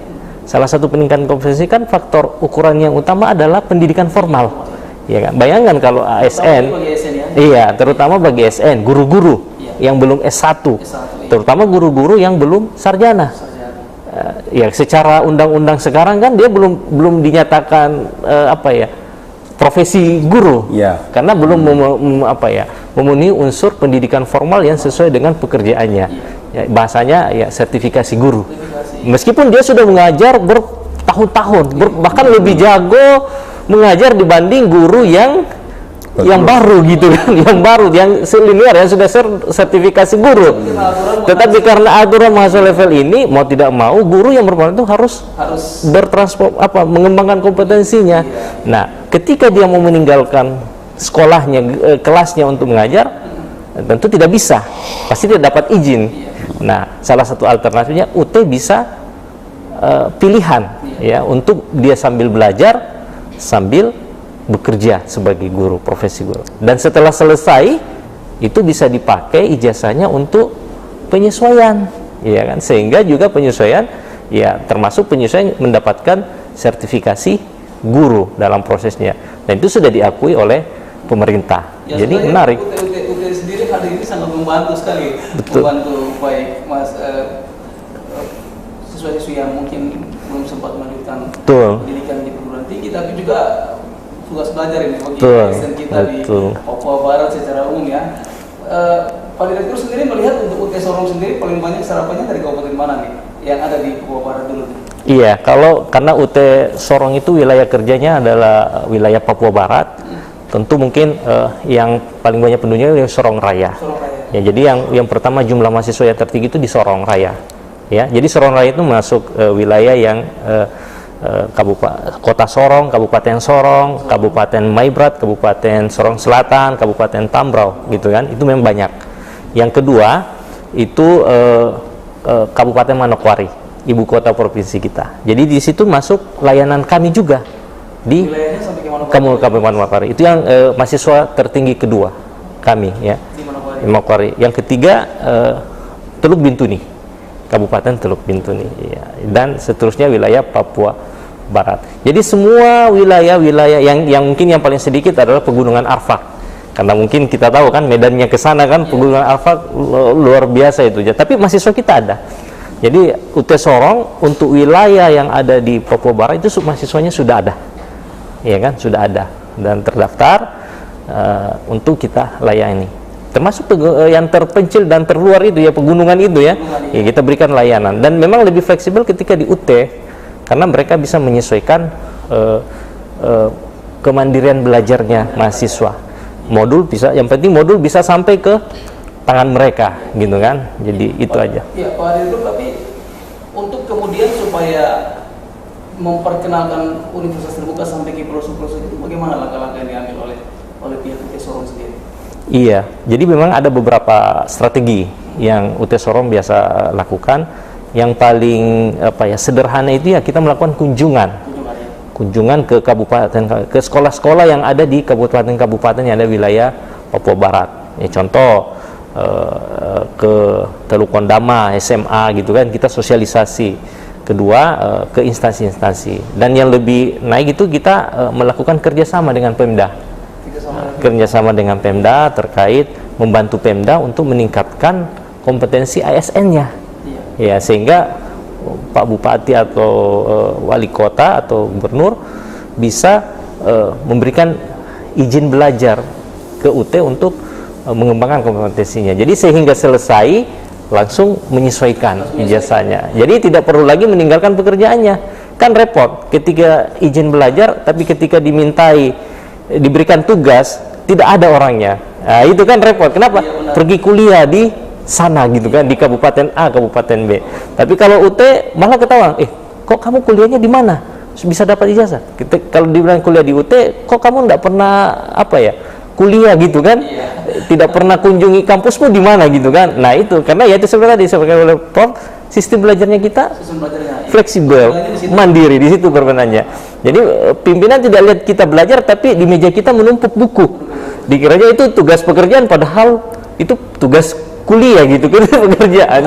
Salah satu peningkatan kompetensi kan faktor ukuran yang utama adalah pendidikan formal, ya kan. Bayangkan kalau ASN, iya, terutama bagi ASN, guru-guru yang belum S1, terutama guru-guru yang belum sarjana. Ya, secara undang-undang sekarang kan dia belum dinyatakan profesi guru, karena belum memenuhi unsur pendidikan formal yang sesuai dengan pekerjaannya. Ya, bahasanya ya sertifikasi guru. Meskipun dia sudah mengajar bertahun-tahun, bahkan lebih jago mengajar dibanding guru yang baru gitu kan, yang senior, yang sudah sertifikasi guru. Tetapi karena aturan mahasiswa level ini, mau tidak mau guru yang berpengalaman itu harus mengembangkan kompetensinya. Nah, ketika dia mau meninggalkan sekolahnya, kelasnya untuk mengajar, tentu tidak bisa, pasti tidak dapat izin. Nah, salah satu alternatifnya UT bisa pilihan ya, untuk dia sambil belajar sambil bekerja sebagai guru, profesi guru. Dan setelah selesai itu bisa dipakai ijazahnya untuk penyesuaian, ya kan? Sehingga juga penyesuaian, ya termasuk penyesuaian mendapatkan sertifikasi guru dalam prosesnya. Dan itu sudah diakui oleh pemerintah. Ya, jadi menarik. UT sendiri hari ini sangat membantu sekali. Betul. Membantu baik Mas siswa-siswi yang mungkin belum sempat melanjutkan pendidikan di perguruan tinggi, tapi juga tugas belajar ini bagi ASN kita di Papua Barat secara umum ya. Pak Direktur sendiri melihat untuk UT Sorong sendiri paling banyak serapannya dari kabupaten mana nih yang ada di Papua Barat dulu? Iya, karena UT Sorong itu wilayah kerjanya adalah wilayah Papua Barat, tentu mungkin yang paling banyak penduduknya adalah Sorong Raya. Ya, jadi yang pertama jumlah mahasiswa yang tertinggi itu di Sorong Raya. Ya, jadi Sorong Raya itu masuk wilayah yang Kota Sorong, Kabupaten Sorong, Kabupaten Maibrat, Kabupaten Sorong Selatan, Kabupaten Tambrau, gitu kan? Itu memang banyak. Yang kedua itu Kabupaten Manokwari, ibu kota provinsi kita. Jadi di situ masuk layanan kami juga di Kabupaten Manokwari. Itu yang mahasiswa tertinggi kedua kami ya. Di Manokwari. Yang ketiga Teluk Bintuni, Kabupaten Teluk Bintuni, ya. Dan seterusnya wilayah Papua Barat. Jadi semua wilayah-wilayah yang mungkin yang paling sedikit adalah Pegunungan Arfak, karena mungkin kita tahu kan medannya ke sana kan, Pegunungan Arfak luar biasa itu. Tapi mahasiswa kita ada. Jadi UT Sorong untuk wilayah yang ada di Papua Barat itu mahasiswanya sudah ada, ya kan, sudah ada dan terdaftar untuk kita layani. Termasuk yang terpencil dan terluar itu ya, pegunungan itu ya, kita berikan layanan. Dan memang lebih fleksibel ketika di UT, karena mereka bisa menyesuaikan kemandirian belajarnya mahasiswa. Modul bisa, yang penting modul bisa sampai ke tangan mereka, gitu kan. Jadi itu aja. Iya, Pak Direktur, tapi untuk kemudian supaya memperkenalkan universitas terbuka sampai ke pelosok-pelosok itu, bagaimana langkah-langkah yang diambil oleh pihak UT Sorong sendiri? Iya, jadi memang ada beberapa strategi yang UT Sorong biasa lakukan. Yang paling sederhana itu ya, kita melakukan kunjungan ke kabupaten, ke sekolah-sekolah yang ada di kabupaten-kabupaten yang ada wilayah Papua Barat. Ya, contoh ke Teluk Kondama, SMA gitu kan, kita sosialisasi. Kedua ke instansi-instansi. Dan yang lebih naik itu kita melakukan kerjasama dengan Pemda. Kerjasama dengan Pemda terkait membantu Pemda untuk meningkatkan kompetensi ASN-nya. Ya, sehingga Pak Bupati atau Wali Kota atau Gubernur bisa memberikan izin belajar ke UT untuk mengembangkan kompetensinya. Jadi sehingga selesai langsung menyesuaikan ijazahnya. Jadi tidak perlu lagi meninggalkan pekerjaannya. Kan repot ketika izin belajar, tapi ketika diberikan tugas tidak ada orangnya. Nah, itu kan repot. Kenapa? Pergi kuliah di sana gitu kan, di Kabupaten A, Kabupaten B. Tapi kalau UT malah ketahuan, kok kamu kuliahnya di mana? Bisa dapat ijazah. Kalau dibilang kuliah di UT, kok kamu enggak pernah kuliah gitu kan? Tidak pernah kunjungi kampusmu di mana gitu kan? Nah itu karena ya itu sebenarnya disampaikan oleh Prof, sistem belajarnya kita fleksibel, mandiri, di situ perbedaannya. Jadi pimpinan tidak lihat kita belajar, tapi di meja kita menumpuk buku. Dikiranya itu tugas pekerjaan, padahal itu tugas kuliah gitu kan, pekerjaan.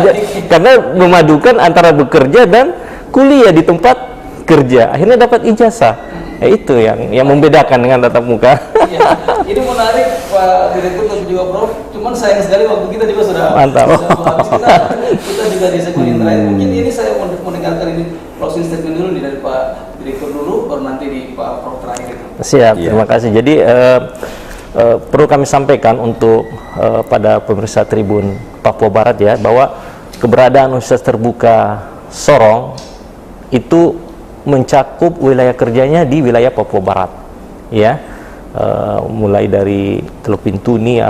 Karena memadukan antara bekerja dan kuliah di tempat kerja, akhirnya dapat ijazah. Itu yang membedakan dengan tatap muka. Iya, ini menarik Pak Direktur dan juga Prof. Cuman sayang sekali waktu kita juga sudah Mantap. habis. Kita juga di segmen terakhir. Mungkin ini saya mau mendengarkan ini closing statement dulu nih dari Pak Direktur dulu, baru nanti di Pak Prof terakhir. Siap, terima kasih. Jadi perlu kami sampaikan untuk pada pemirsa Tribun Papua Barat ya, bahwa keberadaan Universitas Terbuka Sorong itu mencakup wilayah kerjanya di wilayah Papua Barat, ya, mulai dari Teluk Pintuni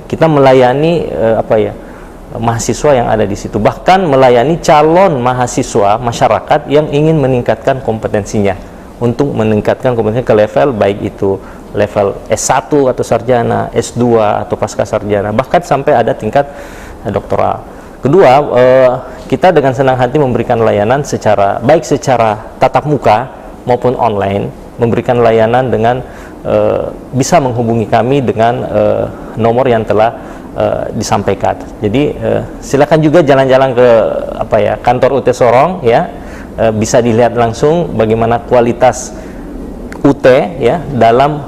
kita melayani mahasiswa yang ada di situ, bahkan melayani calon mahasiswa masyarakat yang ingin meningkatkan kompetensinya untuk meningkatkan kompetensi ke level baik itu level S1 atau sarjana, S2 atau pasca sarjana, bahkan sampai ada tingkat doktoral. Kedua, kita dengan senang hati memberikan layanan baik secara tatap muka maupun online, memberikan layanan dengan bisa menghubungi kami dengan nomor yang telah disampaikan. Jadi silakan juga jalan-jalan ke kantor UT Sorong ya, bisa dilihat langsung bagaimana kualitas UT ya dalam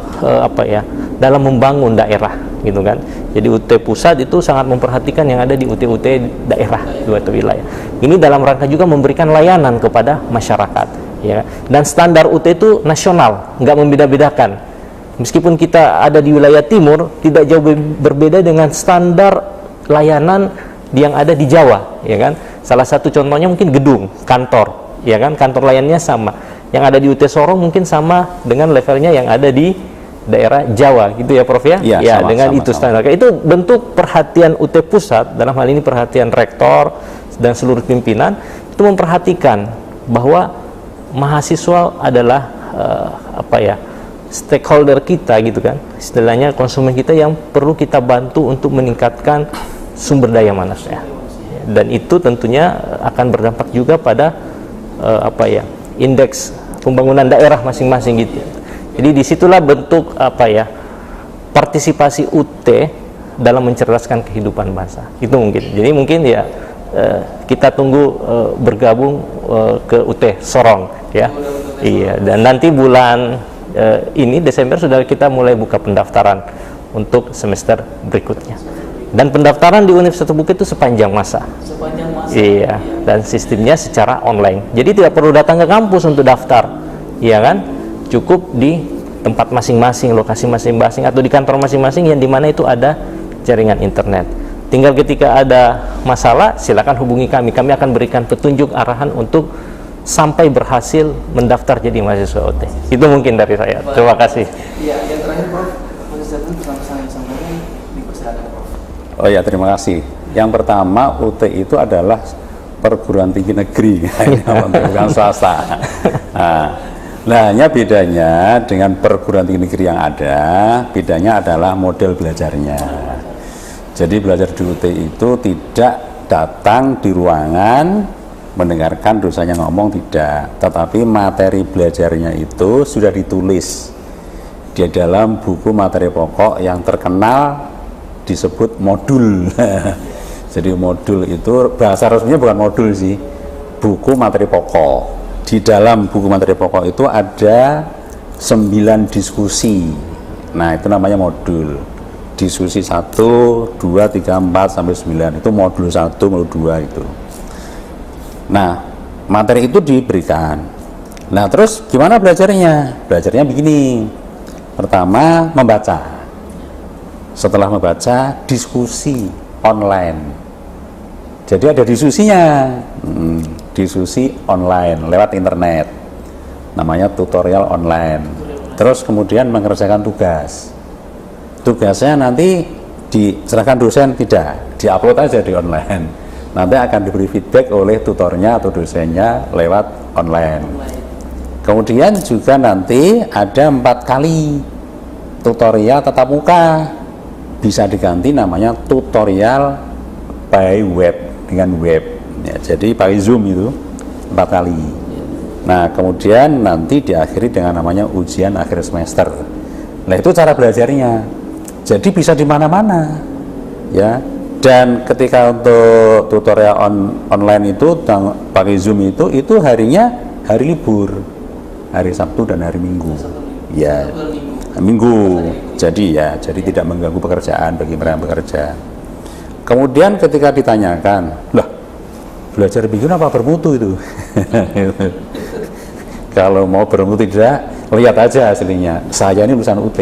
dalam membangun daerah gitu kan. Jadi UT pusat itu sangat memperhatikan yang ada di UT-UT daerah di wilayah. Ini dalam rangka juga memberikan layanan kepada masyarakat ya. Dan standar UT itu nasional, nggak membeda-bedakan. Meskipun kita ada di wilayah timur, tidak jauh berbeda dengan standar layanan yang ada di Jawa ya kan. Salah satu contohnya mungkin gedung kantor ya kan, kantor layannya sama. Yang ada di UT Sorong mungkin sama dengan levelnya yang ada di daerah Jawa gitu ya Prof ya? Ya, dengan itu standar. Itu bentuk perhatian UT pusat, dalam hal ini perhatian rektor dan seluruh pimpinan, itu memperhatikan bahwa mahasiswa adalah stakeholder kita gitu kan, istilahnya konsumen kita yang perlu kita bantu untuk meningkatkan sumber daya manusia. Dan itu tentunya akan berdampak juga pada indeks pembangunan daerah masing-masing gitu. Jadi disitulah bentuk partisipasi UT dalam mencerdaskan kehidupan bangsa. Itu mungkin. Jadi mungkin ya kita tunggu bergabung ke UT Sorong ya. Iya. Dan nanti bulan ini Desember sudah kita mulai buka pendaftaran untuk semester berikutnya. Dan pendaftaran di Universitas Terbuka itu sepanjang masa. Iya. Dan sistemnya secara online. Jadi tidak perlu datang ke kampus untuk daftar, iya kan? Cukup di tempat masing-masing, lokasi masing-masing, atau di kantor masing-masing yang dimana itu ada jaringan internet. Tinggal ketika ada masalah, silakan hubungi kami. Kami akan berikan petunjuk arahan untuk sampai berhasil mendaftar jadi mahasiswa UT. Itu mungkin dari saya. Terima kasih. Iya, yang terakhir Prof, pesan-pesan yang disampaikan dipersilakan Prof. Oh ya, terima kasih. Yang pertama, UT itu adalah perguruan tinggi negeri, bukan swasta. Nah, hanya bedanya dengan perguruan tinggi negeri yang ada, bedanya adalah model belajarnya. Jadi belajar di UT itu tidak datang di ruangan, mendengarkan dosennya ngomong, tidak. Tetapi materi belajarnya itu sudah ditulis di dalam buku materi pokok yang terkenal disebut modul. Jadi modul itu bahasa resminya bukan modul sih, buku materi pokok. Di dalam buku materi pokok itu ada 9 diskusi. Nah, itu namanya modul. Diskusi 1, 2, 3, 4 sampai 9 itu modul 1, modul 2 itu. Nah, materi itu diberikan. Nah, terus gimana belajarnya? Belajarnya begini. Pertama, membaca. Setelah membaca, diskusi online. Jadi ada diskusinya. Diskusi online lewat internet, namanya tutorial online. Terus kemudian mengerjakan tugasnya nanti diserahkan dosen, tidak diupload aja di online, nanti akan diberi feedback oleh tutornya atau dosennya lewat online. Kemudian juga nanti ada 4 kali tutorial tatap muka, bisa diganti namanya tutorial by web, dengan web ya, jadi pakai Zoom itu 4 kali. Nah, kemudian nanti diakhiri dengan namanya ujian akhir semester. Nah, itu cara belajarnya. Jadi bisa di mana-mana, ya. Dan ketika untuk tutorial online itu pakai Zoom itu harinya hari libur, hari Sabtu dan hari Minggu. Ya, Minggu. Jadi tidak mengganggu pekerjaan bagi mereka yang bekerja. Kemudian ketika ditanyakan, lah belajar bikin apa bermutu itu? Kalau mau bermutu tidak, lihat aja aslinya. Saya ini lulusan UT.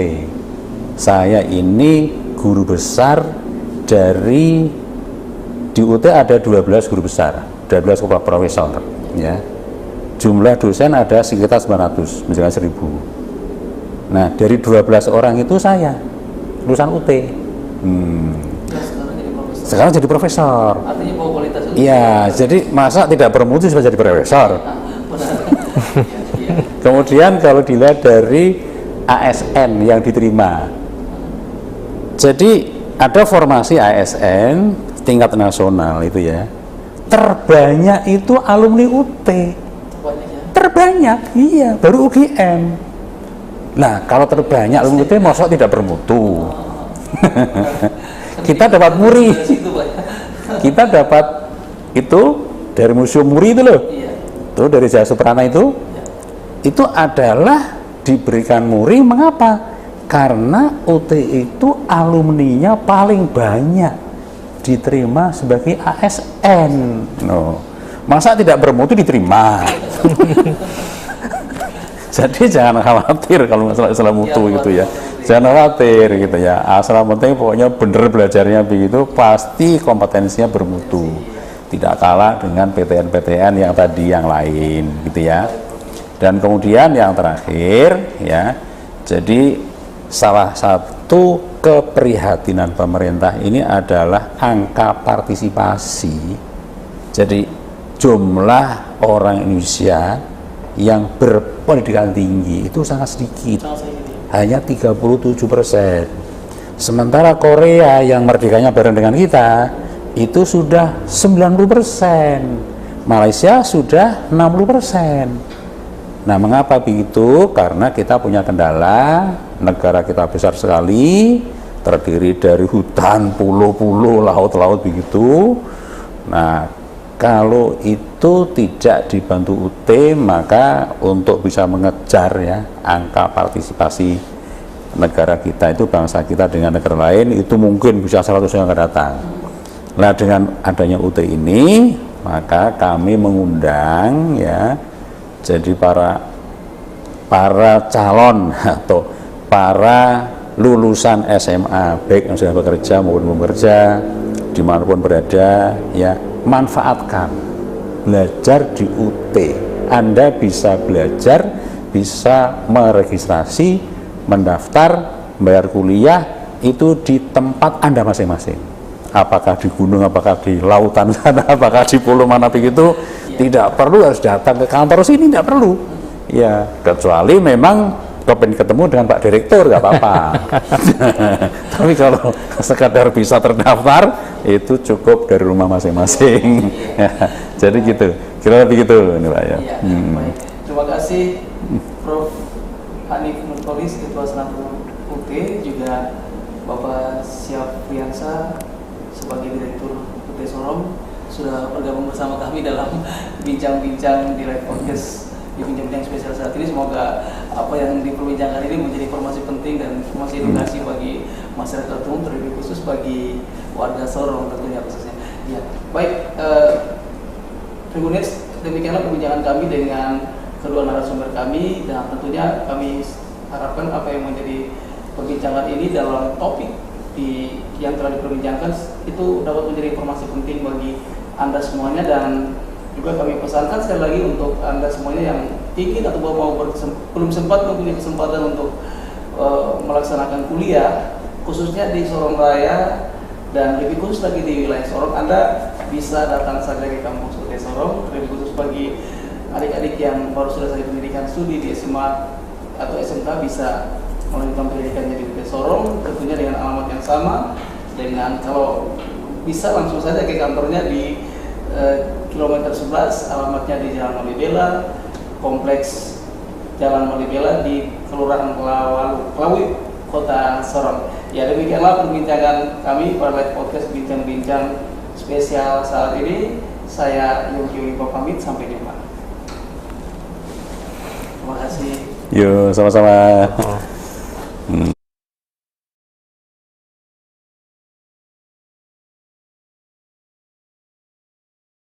Saya ini guru besar di UT ada 12 guru besar, 12 kepala profesor, ya. Jumlah dosen ada sekitar 900, misalnya 1000. Nah, dari 12 orang itu saya lulusan UT. Sekarang jadi profesor. Artinya bahwa kualitas itu. Iya, jadi masa tidak bermutu bisa jadi profesor? Kemudian kalau dilihat dari ASN yang diterima, jadi ada formasi ASN tingkat nasional itu ya, terbanyak itu alumni UT, terbanyak, iya, baru UGM. Nah, kalau terbanyak alumni UT masa tidak bermutu? Kita dapat muri, kita dapat itu dari Museum Muri itu loh, itu dari Jaya Suprana itu adalah diberikan muri. Mengapa? Karena UT itu alumninya paling banyak diterima sebagai ASN. No. Masa tidak bermutu diterima? Jadi jangan khawatir kalau masalah mutu gitu ya. Jangan khawatir gitu ya. Asal penting pokoknya bener belajarnya begitu, pasti kompetensinya bermutu. Tidak kalah dengan PTN-PTN yang tadi yang lain gitu ya. Dan kemudian yang terakhir ya, jadi salah satu keprihatinan pemerintah ini adalah angka partisipasi. Jadi jumlah orang Indonesia yang berpendidikan tinggi itu sangat sedikit, hanya 37%. Sementara Korea yang merdekanya bareng dengan kita itu sudah 90%, Malaysia sudah 60%. Nah, mengapa begitu? Karena kita punya kendala, negara kita besar sekali, terdiri dari hutan, pulau-pulau, laut-laut begitu. Nah, kalau itu tidak dibantu UT, maka untuk bisa mengejar ya angka partisipasi negara kita itu, bangsa kita dengan negara lain itu mungkin bisa 100 yang akan datang. Nah, dengan adanya UT ini, maka kami mengundang ya, jadi para calon atau para lulusan SMA baik yang sudah bekerja maupun belum bekerja dimanapun berada ya, manfaatkan belajar di UT. Anda bisa belajar, bisa meregistrasi, mendaftar, bayar kuliah itu di tempat Anda masing-masing. Apakah di gunung, apakah di lautan sana, apakah di pulau mana begitu, tidak perlu harus datang ke kantor sini, tidak perlu. Ya, kecuali memang kepengen ketemu dengan Pak Direktur, nggak apa-apa. Tapi kalau sekadar bisa terdaftar, itu cukup dari rumah masing-masing. Ya, jadi gitu, kira begitu ini Pak ya. Baik. Terima kasih Prof. Hanif Nurpolis, Ketua Senat UT, juga Bapak Syafriansa sebagai Direktur UT Sorong sudah bergabung bersama kami dalam bincang-bincang di live podcast di bincang-bincang spesial saat ini. Semoga apa yang diperbincangkan ini menjadi informasi penting dan informasi edukasi bagi masyarakat umum, terlebih khusus bagi warga Sorong tentunya khususnya. Ya, baik. Tribunis, demikianlah perbincangan kami dengan kedua narasumber kami, dan tentunya kami harapkan apa yang menjadi perbincangan ini dalam topik yang telah diperbincangkan itu dapat menjadi informasi penting bagi Anda semuanya. Dan juga kami pesankan sekali lagi untuk Anda semuanya yang ingin atau belum sempat mempunyai kesempatan untuk melaksanakan kuliah khususnya di Sorong Raya dan lebih khusus lagi di wilayah Sorong, Anda bisa datang saja ke kampus UT Sorong. Lebih khusus bagi adik-adik yang baru selesai pendidikan studi di SMA atau SMK bisa melanjutkan pendidikannya di UT Sorong, tentunya dengan alamat yang sama, dengan kalau bisa langsung saja ke kantornya di kilometer 11, alamatnya di Jalan Malibela, Kompleks Jalan Malibela di Kelurahan Klawi, Kota Sorong. Ya, demikianlah perbincangan kami pada live podcast bincang-bincang spesial saat ini. Saya Yongki Ulimpo pamit, sampai jumpa. Terima kasih. Yo, sama-sama.